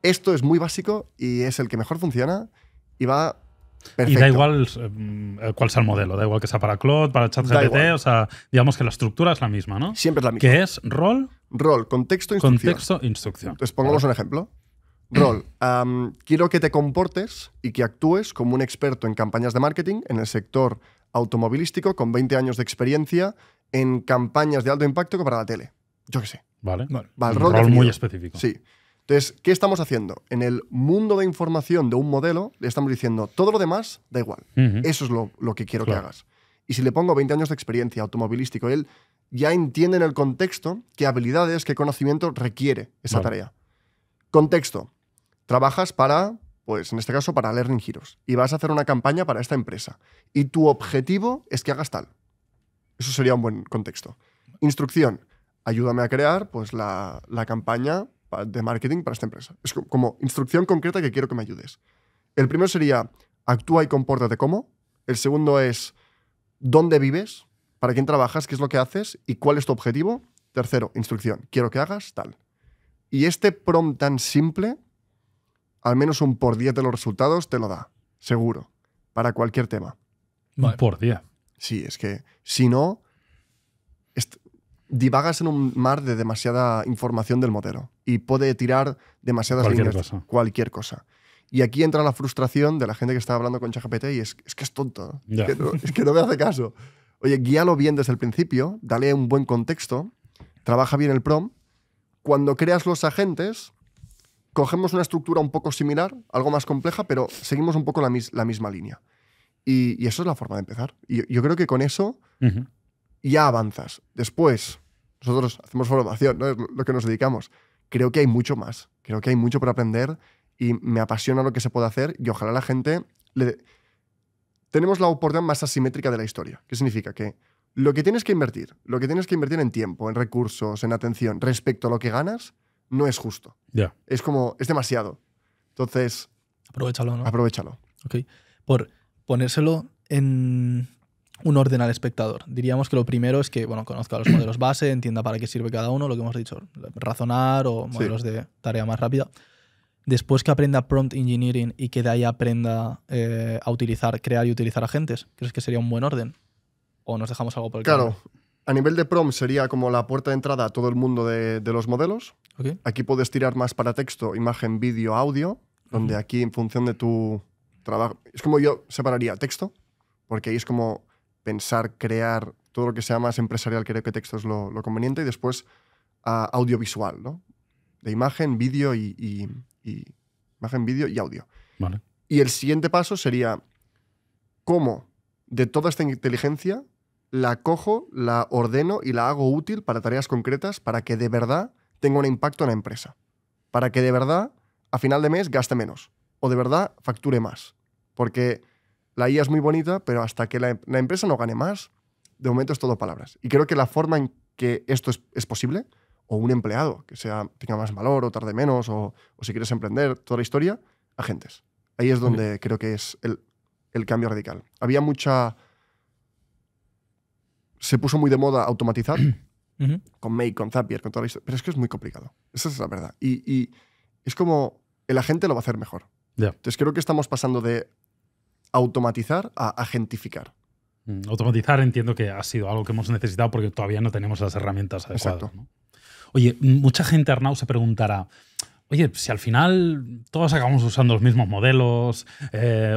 Esto es muy básico y es el que mejor funciona y va... perfecto. Y da igual cuál sea el modelo, da igual que sea para Claude, para ChatGPT, o sea, digamos que la estructura es la misma, ¿no? Siempre es la misma. Que es rol, contexto, instrucción. Contexto, instrucción. Entonces pongamos un ejemplo. Rol, quiero que te comportes y que actúes como un experto en campañas de marketing en el sector automovilístico con 20 años de experiencia en campañas de alto impacto para la tele. Yo qué sé. Un rol muy específico. Sí. Entonces, ¿qué estamos haciendo? En el mundo de información de un modelo, le estamos diciendo, todo lo demás da igual. Eso es lo que quiero que hagas. Y si le pongo 20 años de experiencia automovilístico, él ya entiende en el contexto qué habilidades, qué conocimiento requiere esa tarea. Contexto. Trabajas para, pues en este caso, para Learning Heroes. Y vas a hacer una campaña para esta empresa. Y tu objetivo es que hagas tal. Eso sería un buen contexto. Instrucción. Ayúdame a crear pues, la campaña de marketing para esta empresa. Es como instrucción concreta que quiero que me ayudes. El primero sería, actúa y compórtate como. El segundo es, ¿dónde vives? ¿Para quién trabajas? ¿Qué es lo que haces? ¿Y cuál es tu objetivo? Tercero, instrucción. Quiero que hagas tal. Y este prompt tan simple, al menos un por 10 de los resultados te lo da. Seguro. Para cualquier tema. Un por 10. Sí, es que si no, divagas en un mar de demasiada información del modelo y puede tirar demasiadas líneas. Cualquier cosa. Y aquí entra la frustración de la gente que está hablando con ChatGPT y es que es tonto. Es que no me hace caso. Oye, guíalo bien desde el principio, dale un buen contexto, trabaja bien el prompt. Cuando creas los agentes, cogemos una estructura un poco similar, algo más compleja, pero seguimos un poco la misma línea. Y eso es la forma de empezar. Y yo creo que con eso ya avanzas. Después, nosotros hacemos formación, ¿no? Es lo que nos dedicamos. Creo que hay mucho más. Creo que hay mucho por aprender y me apasiona lo que se puede hacer y ojalá la gente... Tenemos la oportunidad más asimétrica de la historia. ¿Qué significa? Que lo que tienes que invertir en tiempo, en recursos, en atención, respecto a lo que ganas, no es justo. Yeah. Es demasiado. Entonces... Aprovechalo, ¿no? Aprovechalo. Ok. Por ponérselo en un orden al espectador. Diríamos que lo primero es que, bueno, conozca los modelos base, entienda para qué sirve cada uno, lo que hemos dicho, razonar o modelos de tarea más rápida. Después que aprenda prompt engineering y que de ahí aprenda a crear y utilizar agentes, ¿crees que sería un buen orden? ¿O nos dejamos algo por el camino? Claro, a nivel de prompt sería como la puerta de entrada a todo el mundo de los modelos. Okay. Aquí puedes tirar más para texto, imagen, vídeo, audio, donde aquí en función de tu trabajo... Es como yo separaría texto, porque ahí es como pensar, crear todo lo que sea más empresarial, creo que texto es lo conveniente, y después audiovisual, ¿no? De imagen, vídeo y imagen, vídeo y audio. Vale. Y el siguiente paso sería cómo de toda esta inteligencia la cojo, la ordeno y la hago útil para tareas concretas para que de verdad tenga un impacto en la empresa. Para que de verdad a final de mes gaste menos. O de verdad facture más. Porque la IA es muy bonita, pero hasta que la empresa no gane más, de momento es todo palabras. Y creo que la forma en que esto es posible, o un empleado que tenga más valor o tarde menos, o si quieres emprender, toda la historia, agentes. Ahí es donde creo que es el cambio radical. Había se puso muy de moda automatizar, con Make, con Zapier, con toda la historia, pero es que es muy complicado. Esa es la verdad. Y es como el agente lo va a hacer mejor. Yeah. Entonces creo que estamos pasando de automatizar a agentificar. Automatizar entiendo que ha sido algo que hemos necesitado porque todavía no tenemos las herramientas adecuadas. Exacto. ¿No? Oye, mucha gente, Arnau, se preguntará, oye, si al final todos acabamos usando los mismos modelos,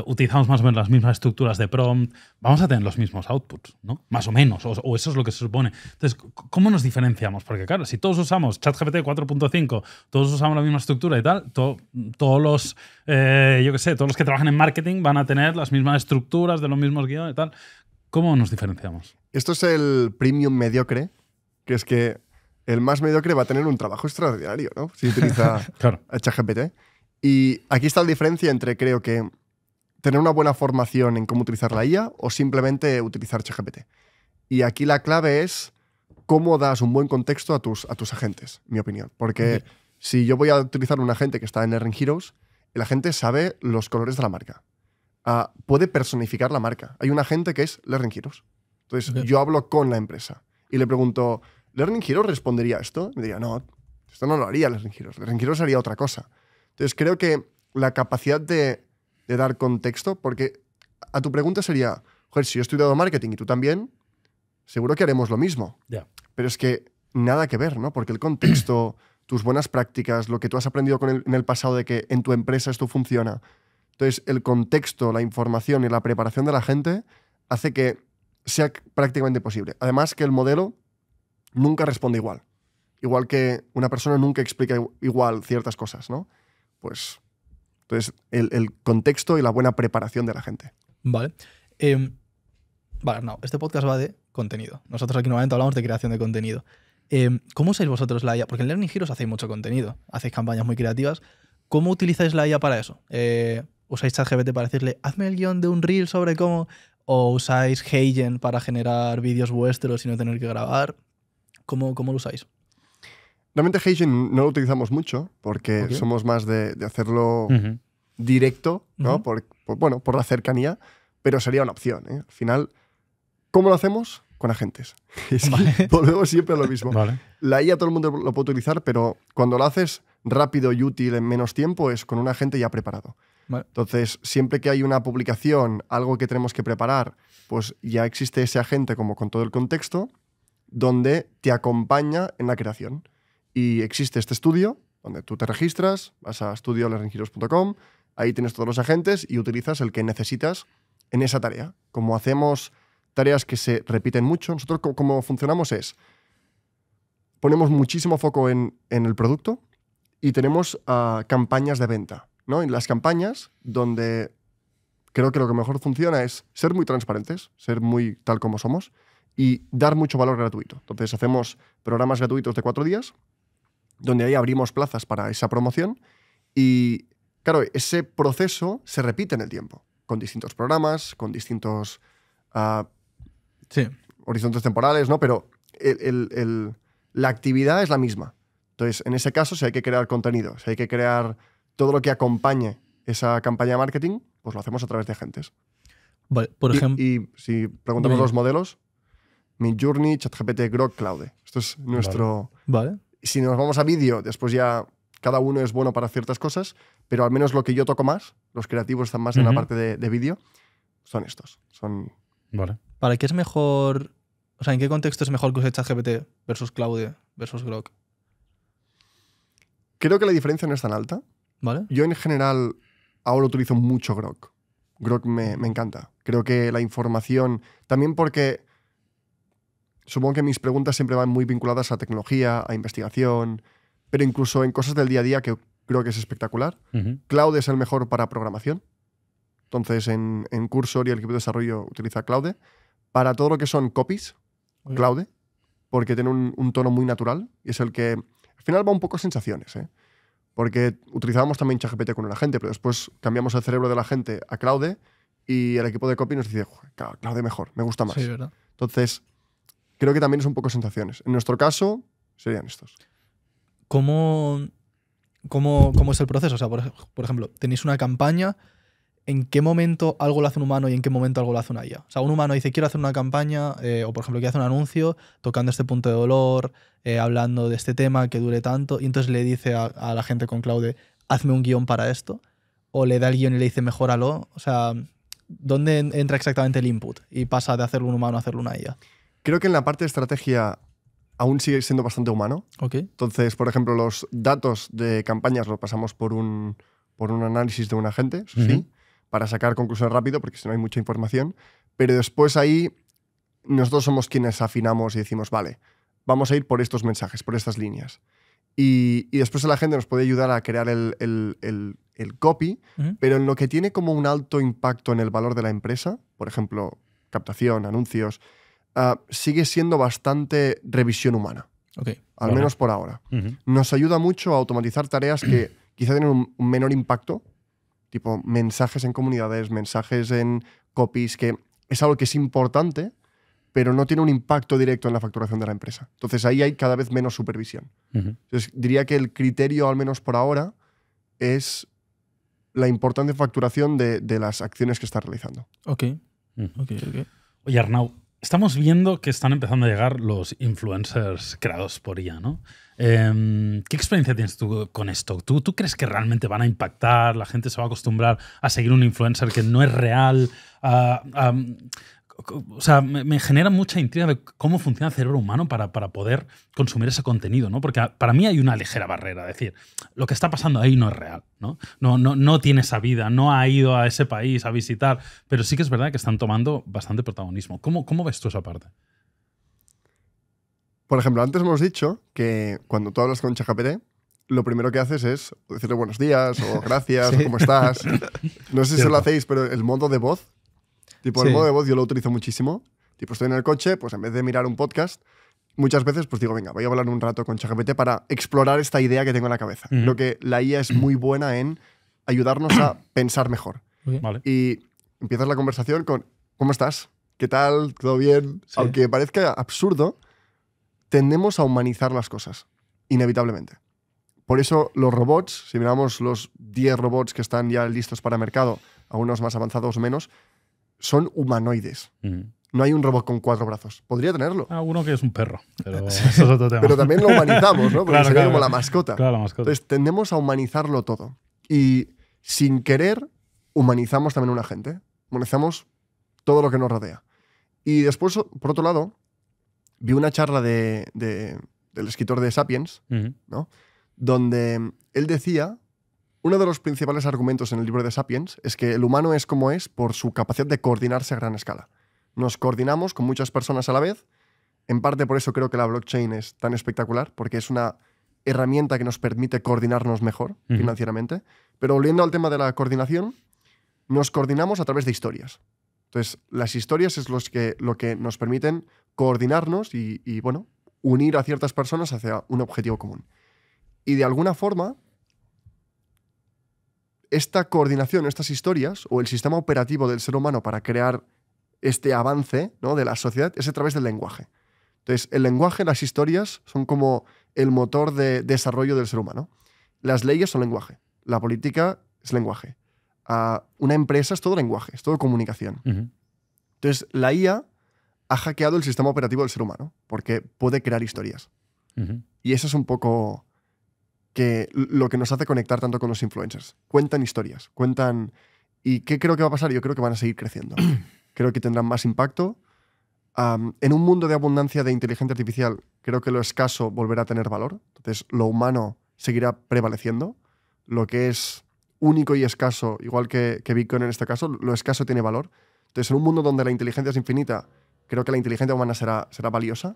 utilizamos más o menos las mismas estructuras de prompt, vamos a tener los mismos outputs, ¿no? Más o menos, o eso es lo que se supone. Entonces, ¿cómo nos diferenciamos? Porque claro, si todos usamos ChatGPT 4.5, todos usamos la misma estructura y tal, todos los que trabajan en marketing van a tener las mismas estructuras de los mismos guiones y tal. ¿Cómo nos diferenciamos? Esto es el premium mediocre, que es que el más mediocre va a tener un trabajo extraordinario, ¿no? Si utiliza claro. ChatGPT. Y aquí está la diferencia entre, creo que, tener una buena formación en cómo utilizar la IA o simplemente utilizar ChatGPT. Y aquí la clave es cómo das un buen contexto a tus agentes, mi opinión. Porque si yo voy a utilizar un agente que está en Learning Heroes, el agente sabe los colores de la marca. Puede personificar la marca. Hay un agente que es Learning Heroes. Entonces, yo hablo con la empresa y le pregunto, ¿Learning Heroes respondería a esto? Me diría, no, esto no lo haría Learning Heroes. Learning Heroes haría otra cosa. Entonces, creo que la capacidad de dar contexto, porque a tu pregunta sería, joder, si yo he estudiado marketing y tú también, seguro que haremos lo mismo. Yeah. Pero es que nada que ver, ¿no? Porque el contexto, tus buenas prácticas, lo que tú has aprendido en el pasado de que en tu empresa esto funciona. Entonces, el contexto, la información y la preparación de la gente hace que sea prácticamente imposible. Además, que el modelo nunca responde igual. Igual que una persona nunca explica igual ciertas cosas, ¿no? Pues, entonces, el contexto y la buena preparación de la gente. Vale. Vale, no, este podcast va de contenido. Nosotros aquí normalmente hablamos de creación de contenido. ¿Cómo usáis vosotros la IA? Porque en Learning Heroes hacéis mucho contenido, hacéis campañas muy creativas. ¿Cómo utilizáis la IA para eso? ¿Usáis ChatGPT para decirle, hazme el guión de un reel sobre cómo? ¿O usáis Heigen para generar vídeos vuestros y no tener que grabar? ¿Cómo lo usáis? Realmente Heigen no lo utilizamos mucho porque somos más de hacerlo directo, ¿no? Por la cercanía, pero sería una opción, ¿eh? Al final, ¿cómo lo hacemos? Con agentes. Es que volvemos siempre a lo mismo. Vale. La IA todo el mundo lo puede utilizar, pero cuando lo haces rápido y útil en menos tiempo es con un agente ya preparado. Vale. Entonces, siempre que hay una publicación, algo que tenemos que preparar, pues ya existe ese agente como con todo el contexto donde te acompaña en la creación. Y existe este estudio donde tú te registras, vas a studiolearningheroes.com, ahí tienes todos los agentes y utilizas el que necesitas en esa tarea. Como hacemos tareas que se repiten mucho, nosotros como funcionamos es, ponemos muchísimo foco en el producto y tenemos campañas de venta, ¿no? En las campañas, donde creo que lo que mejor funciona es ser muy transparentes, ser muy tal como somos y dar mucho valor gratuito. Entonces hacemos programas gratuitos de 4 días, donde ahí abrimos plazas para esa promoción y, claro, ese proceso se repite en el tiempo, con distintos programas, con distintos Sí. horizontes temporales, ¿no? Pero la actividad es la misma. Entonces, en ese caso, si hay que crear contenido, si hay que crear todo lo que acompañe esa campaña de marketing, pues lo hacemos a través de agentes. Vale, por ejemplo. Y si preguntamos Dime. los modelos, Midjourney, ChatGPT, Grok, Claude. Esto es nuestro... Vale. Si nos vamos a vídeo, después ya cada uno es bueno para ciertas cosas, pero al menos lo que yo toco más, los creativos están más en la parte de vídeo, son estos. Vale. ¿Para qué es mejor? O sea, ¿en qué contexto es mejor que use ChatGPT versus Claude versus Grok? Creo que la diferencia no es tan alta. ¿Vale? Yo en general ahora utilizo mucho Grok. Grok me encanta. Creo que la información, también porque supongo que mis preguntas siempre van muy vinculadas a tecnología, a investigación, pero incluso en cosas del día a día que creo que es espectacular. Claude es el mejor para programación. Entonces en Cursor y el equipo de desarrollo utiliza Claude. Para todo lo que son copies, Claude, porque tiene un tono muy natural y es el que al final va un poco a sensaciones, ¿eh? Porque utilizábamos también ChatGPT con un agente, pero después cambiamos el cerebro del agente a Claude y el equipo de copy nos dice, Claude mejor, me gusta más. Sí, ¿verdad? Entonces, creo que también es un poco sensaciones. En nuestro caso, serían estos. ¿Cómo es el proceso? O sea, por ejemplo, tenéis una campaña, ¿en qué momento algo lo hace un humano y en qué momento algo lo hace una IA? O sea, un humano dice, quiero hacer una campaña, o por ejemplo, quiero hacer un anuncio tocando este punto de dolor, hablando de este tema que dure tanto, y entonces le dice a la gente con Claude, hazme un guión para esto, o le da el guión y le dice, mejóralo. O sea, ¿dónde entra exactamente el input y pasa de hacerlo un humano a hacerlo una IA? Creo que en la parte de estrategia aún sigue siendo bastante humano. Ok. Entonces, por ejemplo, los datos de campañas los pasamos por un análisis de un agente, eso sí, para sacar conclusiones rápido, porque si no hay mucha información. Pero después ahí nosotros somos quienes afinamos y decimos, vale, vamos a ir por estos mensajes, por estas líneas. Y después el agente nos puede ayudar a crear el copy, pero en lo que tiene como un alto impacto en el valor de la empresa, por ejemplo, captación, anuncios, sigue siendo bastante revisión humana. Okay. Al menos por ahora. Nos ayuda mucho a automatizar tareas que quizá tienen un menor impacto, tipo mensajes en comunidades, mensajes en copies, que es algo que es importante, pero no tiene un impacto directo en la facturación de la empresa. Entonces ahí hay cada vez menos supervisión. Entonces diría que el criterio, al menos por ahora, es la importante facturación de las acciones que está realizando. Ok. Oye, Arnau, estamos viendo que están empezando a llegar los influencers creados por IA, ¿no? ¿Qué experiencia tienes tú con esto? ¿Tú crees que realmente van a impactar? ¿La gente se va a acostumbrar a seguir un influencer que no es real? O sea, me genera mucha intriga de cómo funciona el cerebro humano para poder consumir ese contenido, ¿no? Porque para mí hay una ligera barrera. Es decir, lo que está pasando ahí no es real, ¿no? No tiene esa vida, no ha ido a ese país a visitar, pero sí que es verdad que están tomando bastante protagonismo. ¿Cómo ves tú esa parte? Por ejemplo, antes hemos dicho que cuando tú hablas con ChatGPT, lo primero que haces es decirle buenos días o gracias Sí. o cómo estás. No sé si Cierto. lo hacéis, pero el modo de voz, tipo Sí. el modo de voz yo lo utilizo muchísimo. Tipo, estoy en el coche, pues en vez de mirar un podcast, muchas veces pues digo, venga, voy a hablar un rato con ChatGPT para explorar esta idea que tengo en la cabeza. Creo que la IA es muy buena en ayudarnos a pensar mejor. Vale. Y empiezas la conversación con, ¿cómo estás? ¿Qué tal? ¿Todo bien? Sí. Aunque parezca absurdo, tendemos a humanizar las cosas, inevitablemente. Por eso los robots, si miramos los 10 robots que están ya listos para mercado, algunos más avanzados o menos, son humanoides. No hay un robot con 4 brazos. Podría tenerlo. Uno que es un perro, pero eso es otro tema. Pero también lo humanizamos, ¿no? Porque Claro, sería claro. como la mascota. Claro, la mascota. Entonces tendemos a humanizarlo todo. Y sin querer, humanizamos también a una gente. Humanizamos todo lo que nos rodea. Y después, por otro lado, vi una charla del escritor de Sapiens, ¿no? Donde él decía, uno de los principales argumentos en el libro de Sapiens es que el humano es como es por su capacidad de coordinarse a gran escala. Nos coordinamos con muchas personas a la vez. En parte por eso creo que la blockchain es tan espectacular, porque es una herramienta que nos permite coordinarnos mejor financieramente. Pero volviendo al tema de la coordinación, nos coordinamos a través de historias. Entonces, las historias es lo que nos permiten coordinarnos y, bueno, unir a ciertas personas hacia un objetivo común. Y de alguna forma, esta coordinación, estas historias, o el sistema operativo del ser humano para crear este avance, ¿no?, de la sociedad, es a través del lenguaje. Entonces, el lenguaje, las historias, son como el motor de desarrollo del ser humano. Las leyes son lenguaje. La política es lenguaje. Una empresa es todo lenguaje, es todo comunicación. Entonces, la IA ha hackeado el sistema operativo del ser humano porque puede crear historias. Y eso es un poco lo que nos hace conectar tanto con los influencers. Cuentan historias, cuentan... ¿Y qué creo que va a pasar? Yo creo que van a seguir creciendo. Creo que tendrán más impacto. En un mundo de abundancia de inteligencia artificial, creo que lo escaso volverá a tener valor. Entonces, lo humano seguirá prevaleciendo. Lo que es único y escaso, igual que Bitcoin en este caso, lo escaso tiene valor. Entonces, en un mundo donde la inteligencia es infinita, creo que la inteligencia humana será valiosa,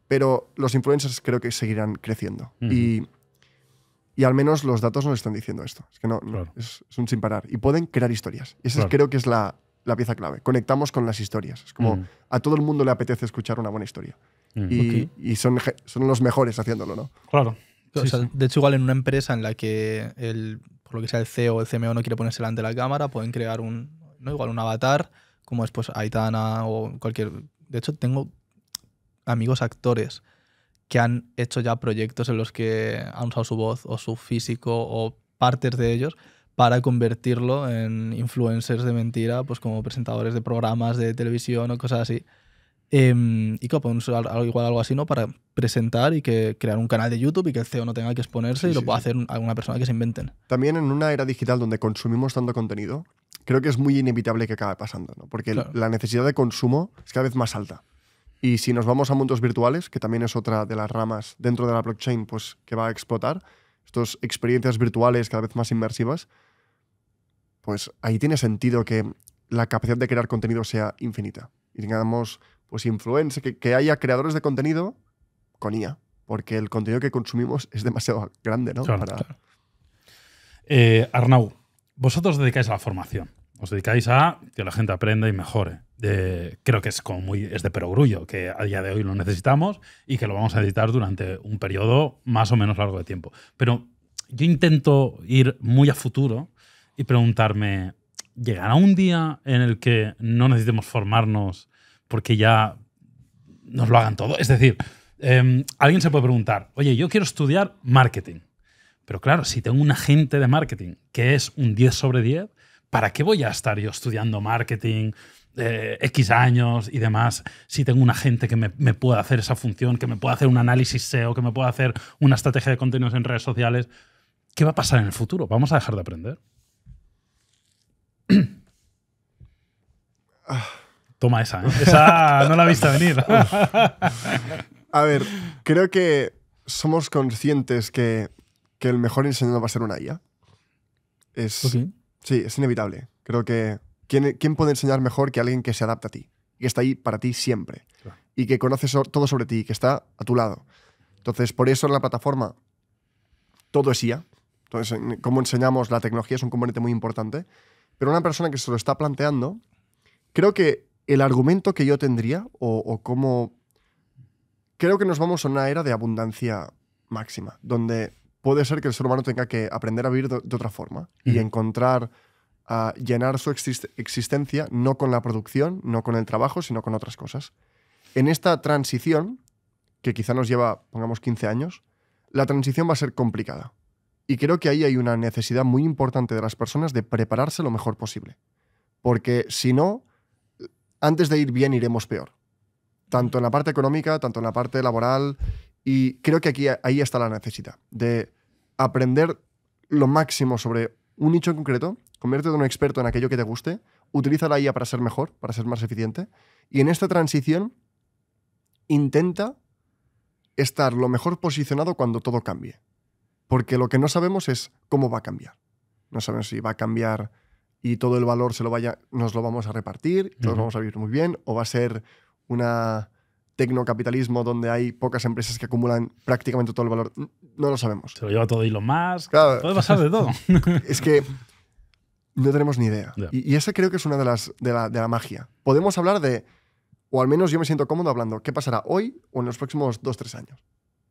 pero los influencers creo que seguirán creciendo. Y al menos los datos nos están diciendo esto. Es que Claro. es un sin parar. Y pueden crear historias. Y esa creo que es la pieza clave. Conectamos con las historias. Es como a todo el mundo le apetece escuchar una buena historia. Y son los mejores haciéndolo, ¿no? Claro. O sea, de hecho, igual en una empresa en la que por lo que sea el CEO o el CMO no quiere ponerse delante de la cámara, pueden crear igual un avatar, como es pues Aitana o cualquier... De hecho, tengo amigos actores que han hecho ya proyectos en los que han usado su voz o su físico o partes de ellos para convertirlo en influencers de mentira, pues como presentadores de programas de televisión o cosas así. Y claro, podemos usar algo así, ¿no? Para presentar y que crear un canal de YouTube y que el CEO no tenga que exponerse y lo pueda hacer alguna persona que se inventen. También en una era digital donde consumimos tanto contenido, creo que es muy inevitable que acabe pasando, ¿no? Porque la necesidad de consumo es cada vez más alta. Y si nos vamos a mundos virtuales, que también es otra de las ramas dentro de la blockchain pues, que va a explotar, estas experiencias virtuales cada vez más inmersivas, pues ahí tiene sentido que la capacidad de crear contenido sea infinita. Y tengamos pues influencers, que haya creadores de contenido con IA, porque el contenido que consumimos es demasiado grande, ¿no? Claro. Arnau, vosotros os dedicáis a la formación. Os dedicáis a que la gente aprenda y mejore. Creo que es de perogrullo, que a día de hoy lo necesitamos y que lo vamos a necesitar durante un periodo más o menos largo de tiempo. Pero yo intento ir muy a futuro y preguntarme, ¿llegará un día en el que no necesitemos formarnos porque ya nos lo hagan todo? Es decir, alguien se puede preguntar, oye, yo quiero estudiar marketing. Pero claro, si tengo un agente de marketing que es un 10 sobre 10, ¿para qué voy a estar yo estudiando marketing X años y demás si tengo un agente que me pueda hacer esa función, que me pueda hacer un análisis SEO, que me pueda hacer una estrategia de contenidos en redes sociales? ¿Qué va a pasar en el futuro? ¿Vamos a dejar de aprender? Toma esa, ¿eh? Esa no la viste venir. A ver, creo que somos conscientes que el mejor enseñador va a ser una IA. Sí, es inevitable. Creo que ¿quién puede enseñar mejor que alguien que se adapta a ti? Y que está ahí para ti siempre. Claro. Y que conoce todo sobre ti, que está a tu lado. Entonces, por eso en la plataforma todo es IA. Entonces, cómo enseñamos la tecnología es un componente muy importante. Pero una persona que se lo está planteando, creo que el argumento que yo tendría o cómo... Creo que nos vamos a una era de abundancia máxima, donde puede ser que el ser humano tenga que aprender a vivir de otra forma y encontrar, llenar su existencia no con la producción, no con el trabajo, sino con otras cosas. En esta transición, que quizá nos lleva, pongamos, 15 años, la transición va a ser complicada. Y creo que ahí hay una necesidad muy importante de las personas de prepararse lo mejor posible. Porque si no, antes de ir bien iremos peor. Tanto en la parte económica, tanto en la parte laboral. Y creo que ahí está la necesidad de aprender lo máximo sobre un nicho en concreto, conviértete en un experto en aquello que te guste, utiliza la IA para ser mejor, para ser más eficiente, y en esta transición intenta estar lo mejor posicionado cuando todo cambie. Porque lo que no sabemos es cómo va a cambiar. No sabemos si va a cambiar y todo el valor nos lo vamos a repartir, todos vamos a vivir muy bien, o va a ser una tecnocapitalismo donde hay pocas empresas que acumulan prácticamente todo el valor? No lo sabemos. Se lo lleva todo Elon Musk. Claro. Puede pasar de todo. Es que no tenemos ni idea. Ya. Y esa creo que es una de la magia. Podemos hablar de, o al menos yo me siento cómodo hablando, ¿qué pasará hoy o en los próximos 2-3 años?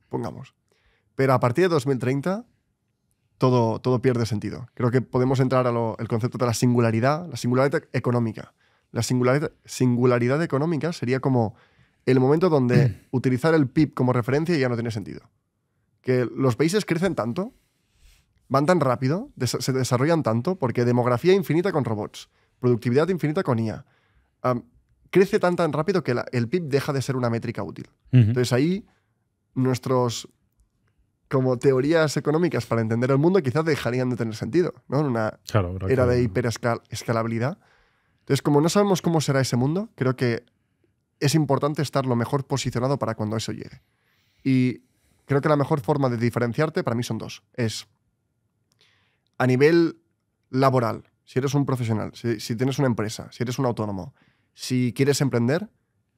Pongamos. Pero a partir de 2030 todo pierde sentido. Creo que podemos entrar al concepto de la singularidad económica. La singularidad económica sería como el momento donde utilizar el PIB como referencia ya no tiene sentido. Que los países crecen tanto, van tan rápido, se desarrollan tanto, porque demografía infinita con robots, productividad infinita con IA. Crece tan rápido que el PIB deja de ser una métrica útil. Entonces ahí nuestros como teorías económicas para entender el mundo quizás dejarían de tener sentido, ¿no? En una era de hiperescalabilidad. Entonces, como no sabemos cómo será ese mundo, creo que es importante estar lo mejor posicionado para cuando eso llegue. Y creo que la mejor forma de diferenciarte para mí son dos. Es a nivel laboral, si eres un profesional, si tienes una empresa, si eres un autónomo, si quieres emprender,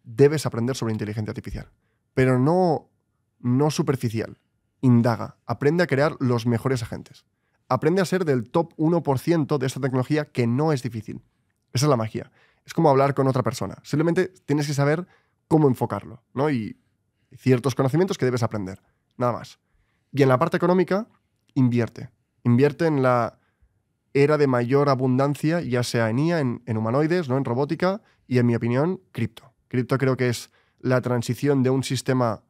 debes aprender sobre inteligencia artificial. Pero no superficial. Indaga. Aprende a crear los mejores agentes. Aprende a ser del top 1% de esta tecnología, que no es difícil. Esa es la magia. Es como hablar con otra persona. Simplemente tienes que saber cómo enfocarlo, ¿no? Y ciertos conocimientos que debes aprender. Nada más. Y en la parte económica, invierte. Invierte en la era de mayor abundancia, ya sea en IA, en humanoides, ¿no? En robótica y, en mi opinión, cripto. Cripto creo que es la transición de un sistema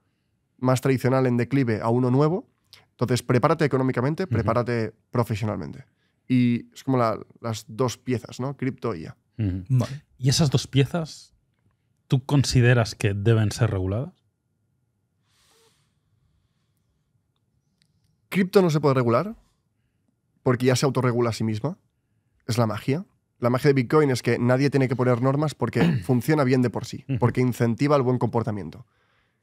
más tradicional en declive a uno nuevo. Entonces, prepárate económicamente, prepárate profesionalmente. Y es como las dos piezas, ¿no? Cripto y IA. Vale. ¿Y esas dos piezas, tú consideras que deben ser reguladas? Cripto no se puede regular porque ya se autorregula a sí misma. Es la magia. La magia de Bitcoin es que nadie tiene que poner normas porque funciona bien de por sí, porque incentiva el buen comportamiento.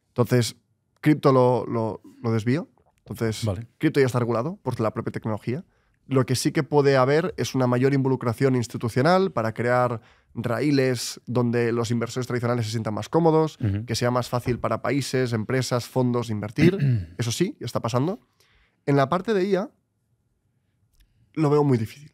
Entonces, cripto lo desvío. Entonces, cripto ya está regulado por la propia tecnología. Lo que sí que puede haber es una mayor involucración institucional para crear raíles donde los inversores tradicionales se sientan más cómodos, que sea más fácil para países, empresas, fondos invertir. Eso sí, ya está pasando. En la parte de IA, lo veo muy difícil.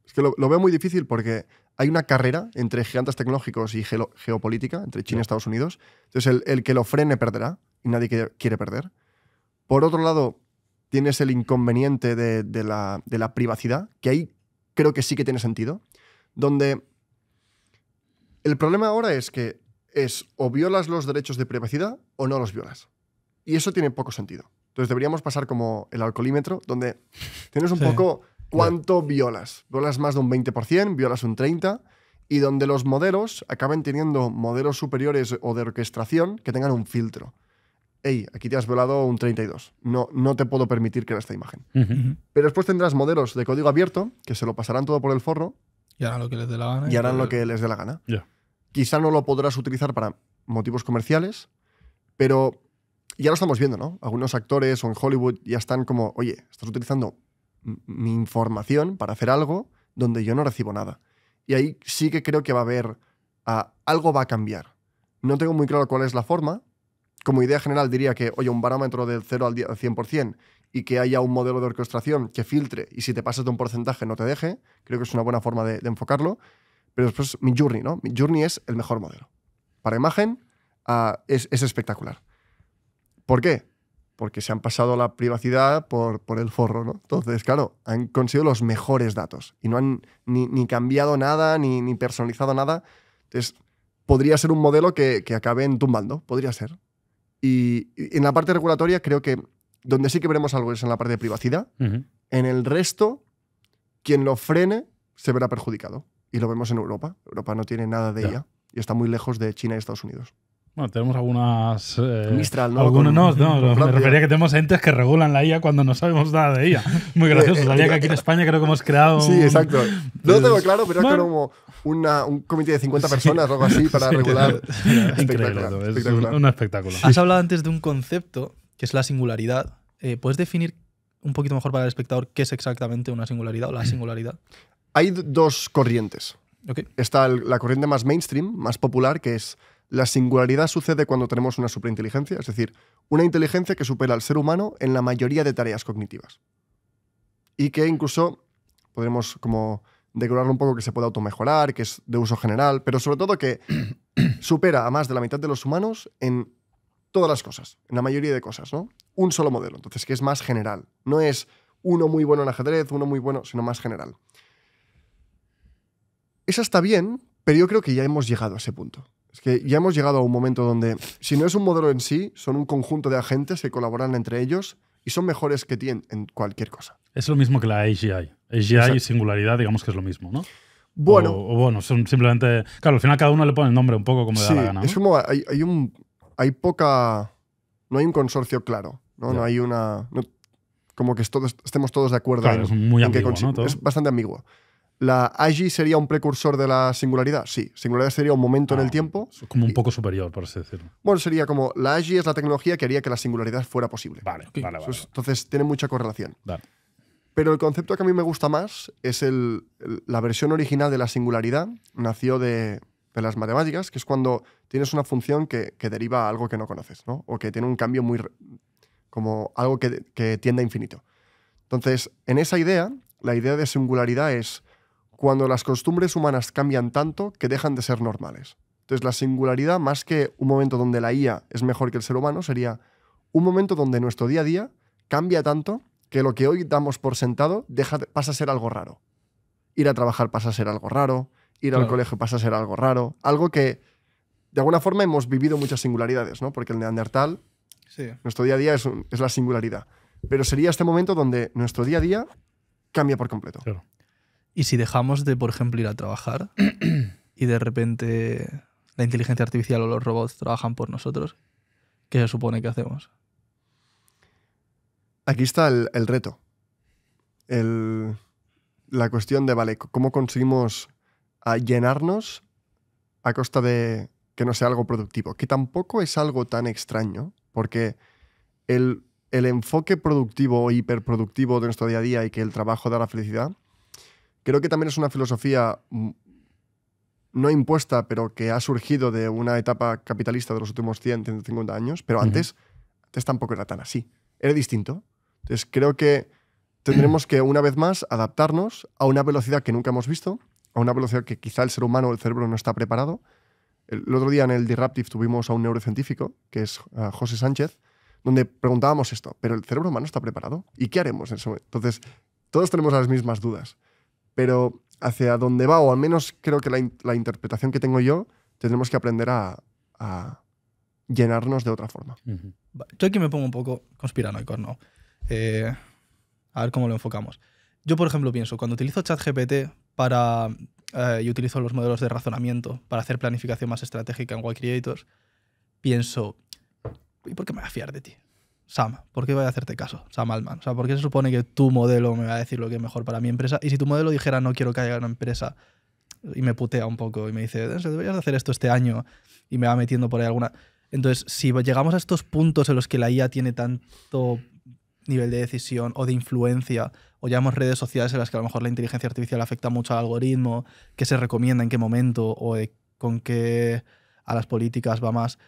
Es que lo veo muy difícil porque hay una carrera entre gigantes tecnológicos y geopolítica, entre China y Estados Unidos. Entonces, el que lo frene perderá y nadie quiere perder. Por otro lado, tienes el inconveniente de la privacidad, que ahí creo que sí que tiene sentido, donde el problema ahora es que o violas los derechos de privacidad o no los violas. Y eso tiene poco sentido. Entonces deberíamos pasar como el alcoholímetro, donde tienes un poco cuánto violas. Violas más de un 20%, violas un 30%, y donde los modelos acaben teniendo modelos superiores o de orquestación que tengan un filtro. Hey, aquí te has violado un 32%. No te puedo permitir crear esta imagen. Pero después tendrás modelos de código abierto que se lo pasarán todo por el forro y harán lo que les dé la gana. Y harán lo que les dé la gana. Quizá no lo podrás utilizar para motivos comerciales, pero ya lo estamos viendo, ¿no? Algunos actores o en Hollywood ya están como, oye, estás utilizando mi información para hacer algo donde yo no recibo nada. Y ahí sí que creo que va a haber... algo va a cambiar. No tengo muy claro cuál es la forma. Como idea general diría que, oye, un barómetro del 0 al 100% y que haya un modelo de orquestación que filtre y si te pasas de un porcentaje no te deje. Creo que es una buena forma de enfocarlo. Pero después Midjourney, ¿no? Midjourney es el mejor modelo. Para imagen es espectacular. ¿Por qué? Porque se han pasado la privacidad por el forro, ¿no? Entonces, claro, han conseguido los mejores datos y no han ni cambiado nada, ni personalizado nada. Entonces, podría ser un modelo que acaben tumbando. Podría ser. Y en la parte regulatoria creo que donde sí que veremos algo es en la parte de privacidad. En el resto, quien lo frene se verá perjudicado. Y lo vemos en Europa. Europa no tiene nada de ella y está muy lejos de China y Estados Unidos. Bueno, tenemos algunas... Mistral, ¿no? Algunos me refería a que tenemos entes que regulan la IA cuando no sabemos nada de ella. Muy gracioso. Sabía que aquí en España creo que hemos creado... Sí, exacto. No lo tengo claro, pero es como un comité de 50 personas o algo así para regular. Increíble. Es un espectáculo. Has hablado antes de un concepto que es la singularidad. ¿Puedes definir un poquito mejor para el espectador qué es exactamente una singularidad o la singularidad? Hay dos corrientes. Está la corriente más mainstream, más popular, que es La singularidad sucede cuando tenemos una superinteligencia, es decir, una inteligencia que supera al ser humano en la mayoría de tareas cognitivas. Y que incluso podremos como decorarlo un poco, que se puede automejorar, que es de uso general, pero sobre todo que supera a más de la mitad de los humanos en todas las cosas, en la mayoría de cosas, ¿no? Un solo modelo, entonces, que es más general. No es uno muy bueno en ajedrez, uno muy bueno, sino más general. Esa está bien, pero yo creo que ya hemos llegado a ese punto. Es que ya hemos llegado a un momento donde, si no es un modelo en sí, son un conjunto de agentes que colaboran entre ellos y son mejores que ti en cualquier cosa. Es lo mismo que la AGI. AGI y singularidad, digamos que es lo mismo, ¿no? Bueno. O bueno, son simplemente... Claro, al final cada uno le pone el nombre un poco como le da la gana, ¿no? Es como hay poca... No hay un consorcio claro, ¿no? Ya. No hay una... no- como que estemos todos de acuerdo Claro, es muy en qué ambiguo, ¿no? Todo. Es bastante ambiguo. ¿La AGI sería un precursor de la singularidad? Sí. Singularidad sería un momento en el tiempo. Es como un poco superior, por así decirlo. Bueno, sería como... La AGI es la tecnología que haría que la singularidad fuera posible. Vale. Entonces tiene mucha correlación. Vale. Pero el concepto que a mí me gusta más es la versión original de la singularidad. Nació de las matemáticas, que es cuando tienes una función que deriva a algo que no conoces, ¿no? O que tiene un cambio como algo que tiende a infinito. Entonces, en esa idea, la idea de singularidad es cuando las costumbres humanas cambian tanto que dejan de ser normales. Entonces, la singularidad, más que un momento donde la IA es mejor que el ser humano, sería un momento donde nuestro día a día cambia tanto que lo que hoy damos por sentado pasa a ser algo raro. Ir a trabajar pasa a ser algo raro, ir al colegio pasa a ser algo raro, algo que de alguna forma hemos vivido muchas singularidades, ¿no? Porque el neandertal, nuestro día a día es la singularidad. Pero sería este momento donde nuestro día a día cambia por completo. Claro. Y si dejamos de, por ejemplo, ir a trabajar y de repente la inteligencia artificial o los robots trabajan por nosotros, ¿qué se supone que hacemos? Aquí está el reto. La cuestión de, vale, ¿cómo conseguimos llenarnos a costa de que no sea algo productivo? Que tampoco es algo tan extraño, porque el enfoque productivo o hiperproductivo de nuestro día a día y que el trabajo da la felicidad, creo que también es una filosofía no impuesta, pero que ha surgido de una etapa capitalista de los últimos 100, 150 años, pero antes tampoco era tan así. Era distinto. Entonces creo que tendremos que, una vez más, adaptarnos a una velocidad que nunca hemos visto, a una velocidad que quizá el ser humano o el cerebro no está preparado. El otro día en el Disruptive tuvimos a un neurocientífico, que es José Sánchez, donde preguntábamos esto, ¿pero el cerebro humano está preparado? ¿Y qué haremos en ese momento? Entonces, todos tenemos las mismas dudas. Pero hacia dónde va, o al menos creo que la interpretación que tengo yo, tendremos que aprender a llenarnos de otra forma. Yo aquí me pongo un poco conspiranoico, ¿no? A ver cómo lo enfocamos. Yo, por ejemplo, pienso, cuando utilizo ChatGPT y utilizo los modelos de razonamiento para hacer planificación más estratégica en Y Creators, pienso, ¿y por qué me voy a fiar de ti? Sam, ¿por qué voy a hacerte caso? Sam Altman. O sea, ¿por qué se supone que tu modelo me va a decir lo que es mejor para mi empresa? Y si tu modelo dijera no quiero que haya una empresa y me putea un poco y me dice deberías de hacer esto este año y me va metiendo por ahí alguna... Entonces, si llegamos a estos puntos en los que la IA tiene tanto nivel de decisión o de influencia, o llamamos redes sociales en las que a lo mejor la inteligencia artificial afecta mucho al algoritmo, qué se recomienda en qué momento o con qué a las políticas va más...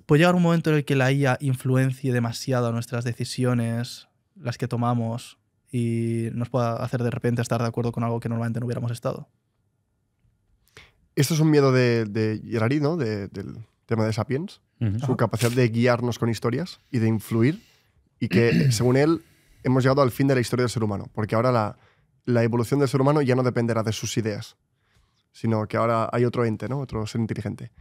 Puede llegar un momento en el que la IA influencie demasiado nuestras decisiones, las que tomamos, y nos pueda hacer de repente estar de acuerdo con algo que normalmente no hubiéramos estado. Esto es un miedo de Girardi, ¿no? Del tema de Sapiens. Su capacidad de guiarnos con historias y de influir. Y que, según él, hemos llegado al fin de la historia del ser humano. Porque ahora la evolución del ser humano ya no dependerá de sus ideas, sino que ahora hay otro ente, ¿no? Otro ser inteligente.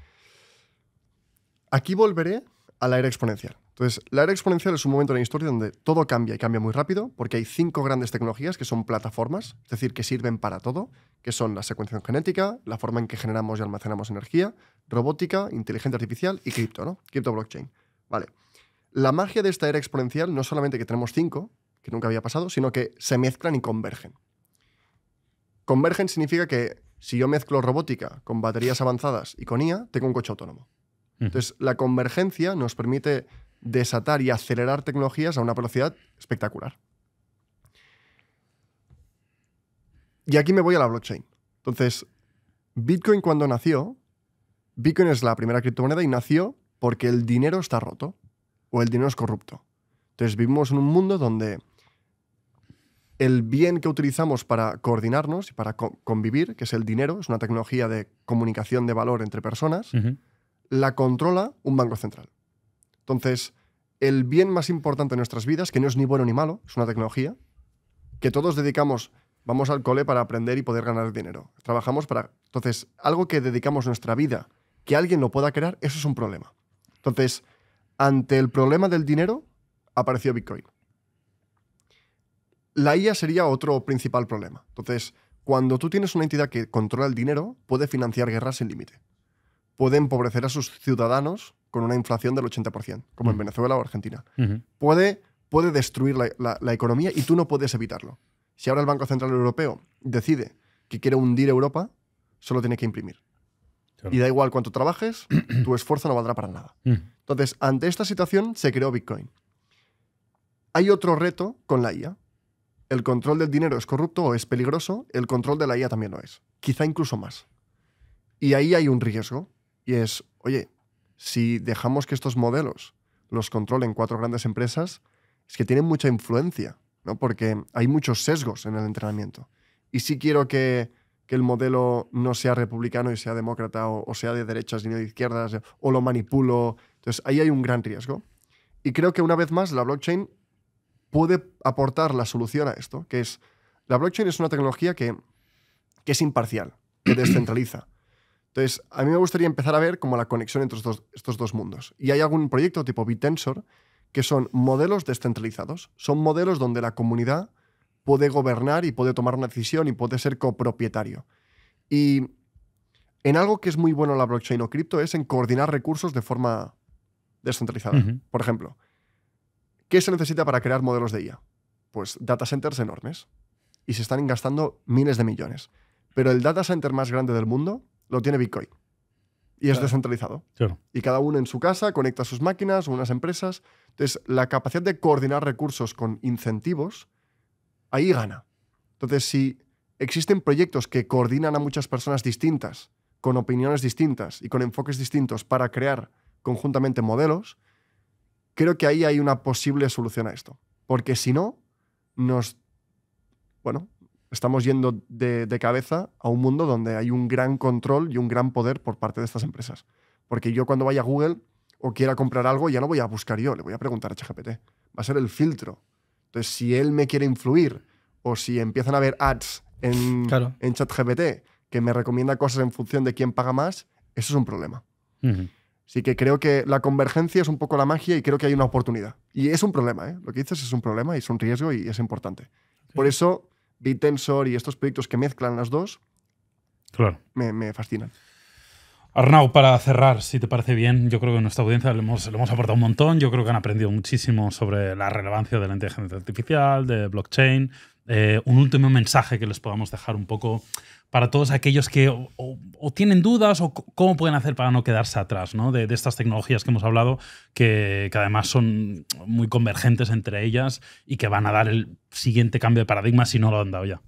Aquí volveré a la era exponencial. Entonces, la era exponencial es un momento en la historia donde todo cambia y cambia muy rápido, porque hay 5 grandes tecnologías que son plataformas, es decir, que sirven para todo, que son la secuenciación genética, la forma en que generamos y almacenamos energía, robótica, inteligencia artificial y cripto, ¿no? Cripto blockchain. Vale. La magia de esta era exponencial no solamente que tenemos 5, que nunca había pasado, sino que se mezclan y convergen. Convergen significa que si yo mezclo robótica con baterías avanzadas y con IA, tengo un coche autónomo. Entonces, la convergencia nos permite desatar y acelerar tecnologías a una velocidad espectacular. Y aquí me voy a la blockchain. Entonces, Bitcoin cuando nació Bitcoin es la primera criptomoneda y nació porque el dinero está roto o el dinero es corrupto. Entonces vivimos en un mundo donde el bien que utilizamos para coordinarnos y para convivir, que es el dinero, es una tecnología de comunicación de valor entre personas, la controla un banco central. Entonces, el bien más importante de nuestras vidas, que no es ni bueno ni malo, es una tecnología, que todos dedicamos, vamos al cole para aprender y poder ganar dinero. Trabajamos para... Entonces, algo que dedicamos nuestra vida, que alguien lo pueda crear, eso es un problema. Entonces, ante el problema del dinero, apareció Bitcoin. La IA sería otro principal problema. Entonces, cuando tú tienes una entidad que controla el dinero, puede financiar guerras sin límite. Puede empobrecer a sus ciudadanos con una inflación del 80%, como en Venezuela o Argentina. Puede destruir la economía y tú no puedes evitarlo. Si ahora el Banco Central Europeo decide que quiere hundir Europa, solo tiene que imprimir. Claro. Y da igual cuánto trabajes, tu esfuerzo no valdrá para nada. Entonces, ante esta situación se creó Bitcoin. Hay otro reto con la IA. El control del dinero es corrupto o es peligroso, el control de la IA también lo es. Quizá incluso más. Y ahí hay un riesgo. Y es, oye, si dejamos que estos modelos los controlen 4 grandes empresas, es que tienen mucha influencia, ¿no? Porque hay muchos sesgos en el entrenamiento. Y sí quiero que el modelo no sea republicano y sea demócrata, o sea de derechas y no de izquierdas, o lo manipulo. Entonces, ahí hay un gran riesgo. Y creo que una vez más la blockchain puede aportar la solución a esto, que es, la blockchain es una tecnología que es imparcial, que descentraliza. Entonces, a mí me gustaría empezar a ver como la conexión entre estos dos mundos. Y hay algún proyecto tipo Bittensor que son modelos descentralizados. Son modelos donde la comunidad puede gobernar y puede tomar una decisión y puede ser copropietario. Y en algo que es muy bueno la blockchain o cripto es en coordinar recursos de forma descentralizada. Por ejemplo, ¿qué se necesita para crear modelos de IA? Pues data centers enormes. Y se están gastando miles de millones. Pero el data center más grande del mundo lo tiene Bitcoin. Y es descentralizado. Claro. Y cada uno en su casa conecta sus máquinas o unas empresas. Entonces, la capacidad de coordinar recursos con incentivos, ahí gana. Entonces, si existen proyectos que coordinan a muchas personas distintas, con opiniones distintas y con enfoques distintos para crear conjuntamente modelos, creo que ahí hay una posible solución a esto. Porque si no, estamos yendo de cabeza a un mundo donde hay un gran control y un gran poder por parte de estas empresas. Porque yo cuando vaya a Google o quiera comprar algo, ya no voy a buscar yo, le voy a preguntar a ChatGPT. Va a ser el filtro. Entonces, si él me quiere influir o si empiezan a haber ads en ChatGPT que me recomienda cosas en función de quién paga más, eso es un problema. Así que creo que la convergencia es un poco la magia y creo que hay una oportunidad. Y es un problema, ¿eh? Lo que dices es un problema y es un riesgo y es importante. Por eso, Bittensor y estos proyectos que mezclan las dos, claro, me fascinan. Arnau, para cerrar, si te parece bien, yo creo que a nuestra audiencia le hemos aportado un montón. Yo creo que han aprendido muchísimo sobre la relevancia de la inteligencia artificial, de blockchain. Un último mensaje que les podamos dejar un poco para todos aquellos que o tienen dudas o cómo pueden hacer para no quedarse atrás, ¿no? de estas tecnologías que hemos hablado, que además son muy convergentes entre ellas y que van a dar el siguiente cambio de paradigma si no lo han dado ya.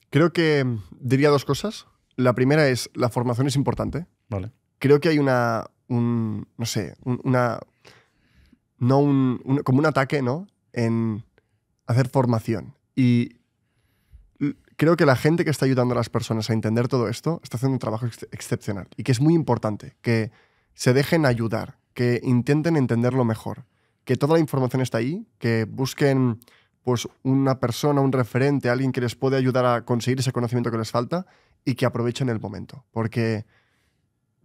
Creo que diría 2 cosas. La primera es, la formación es importante. Vale. Creo que hay como un ataque, ¿no?, en hacer formación. Y creo que la gente que está ayudando a las personas a entender todo esto está haciendo un trabajo excepcional y que es muy importante que se dejen ayudar, que intenten entenderlo mejor, que toda la información está ahí, que busquen pues, una persona, un referente, alguien que les puede ayudar a conseguir ese conocimiento que les falta y que aprovechen el momento. Porque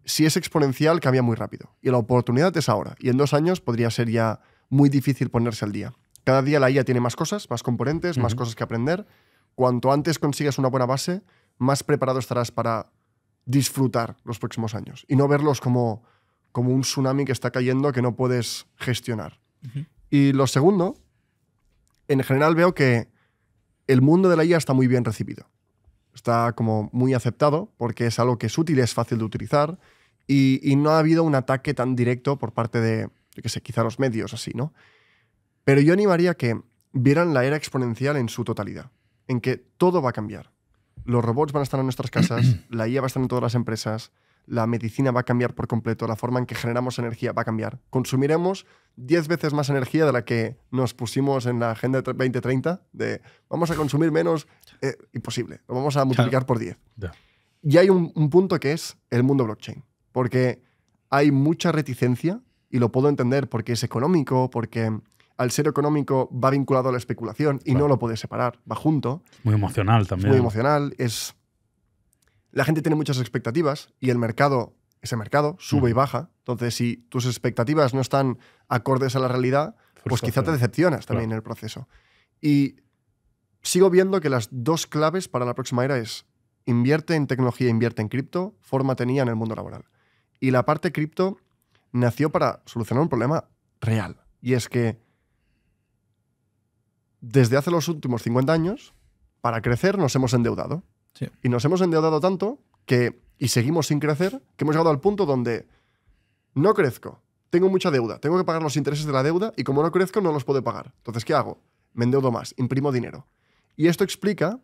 si es exponencial, cambia muy rápido. Y la oportunidad es ahora. Y en 2 años podría ser ya muy difícil ponerse al día. Cada día la IA tiene más cosas, más componentes, más cosas que aprender. Cuanto antes consigas una buena base, más preparado estarás para disfrutar los próximos años y no verlos como un tsunami que está cayendo que no puedes gestionar. Y lo segundo, en general veo que el mundo de la IA está muy bien recibido. Está como muy aceptado porque es algo que es útil, es fácil de utilizar y no ha habido un ataque tan directo por parte de, yo qué sé, quizá los medios así, ¿no? Pero yo animaría a que vieran la era exponencial en su totalidad, en que todo va a cambiar. los robots van a estar en nuestras casas, la IA va a estar en todas las empresas, la medicina va a cambiar por completo, la forma en que generamos energía va a cambiar. Consumiremos 10 veces más energía de la que nos pusimos en la Agenda 2030 de vamos a consumir menos, imposible, lo vamos a multiplicar por 10. Ya. Y hay un punto que es el mundo blockchain, porque hay mucha reticencia, y lo puedo entender porque es económico, porque al ser económico va vinculado a la especulación y Claro. no lo puedes separar, va junto. Muy emocional Es también. muy emocional, la gente tiene muchas expectativas y el mercado, ese mercado, sube y baja. Entonces, si tus expectativas no están acordes a la realidad, pues quizá te decepcionas también en el proceso. Y sigo viendo que las dos claves para la próxima era es invierte en tecnología, invierte en cripto, fórmate en ella en el mundo laboral. Y la parte cripto nació para solucionar un problema real. Y es que desde hace los últimos 50 años, para crecer nos hemos endeudado. Sí. Y nos hemos endeudado tanto y seguimos sin crecer, que hemos llegado al punto donde no crezco, tengo mucha deuda, tengo que pagar los intereses de la deuda y como no crezco no los puedo pagar. Entonces, ¿qué hago? Me endeudo más, imprimo dinero. Y esto explica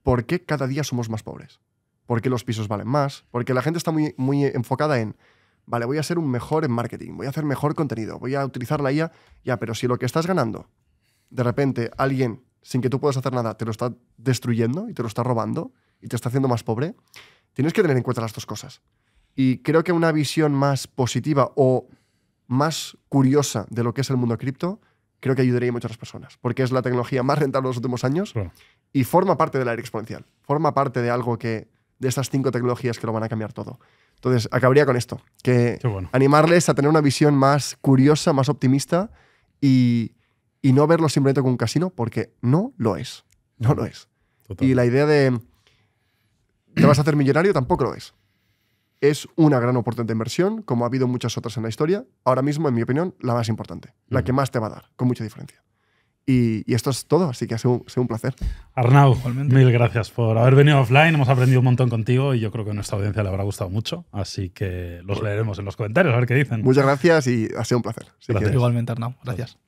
por qué cada día somos más pobres. Por qué los pisos valen más. Porque la gente está muy, muy enfocada en, vale, voy a ser un mejor en marketing, voy a hacer mejor contenido, voy a utilizar la IA. Ya, pero si lo que estás ganando, de repente alguien, sin que tú puedas hacer nada, te lo está destruyendo y te lo está robando y te está haciendo más pobre, tienes que tener en cuenta las dos cosas. Y creo que una visión más positiva o más curiosa de lo que es el mundo cripto, creo que ayudaría mucho a las personas, porque es la tecnología más rentable de los últimos años. Claro. Y forma parte de la era exponencial. Forma parte de algo de estas 5 tecnologías que lo van a cambiar todo. Entonces, acabaría con esto. Que Qué bueno. animarles a tener una visión más curiosa, más optimista y no verlo simplemente como un casino, porque no lo es. No lo es. Total. Y la idea de te vas a hacer millonario tampoco lo es. Es una gran oportunidad de inversión, como ha habido muchas otras en la historia. Ahora mismo, en mi opinión, la más importante. La que más te va a dar, con mucha diferencia. Y esto es todo, así que ha sido un placer. Arnau, Igualmente. mil gracias por haber venido offline. Hemos aprendido un montón contigo y yo creo que a nuestra audiencia le habrá gustado mucho. Así que los leeremos en los comentarios a ver qué dicen. Muchas gracias y ha sido un placer. Así que- Gracias. Igualmente, Arnau. Gracias.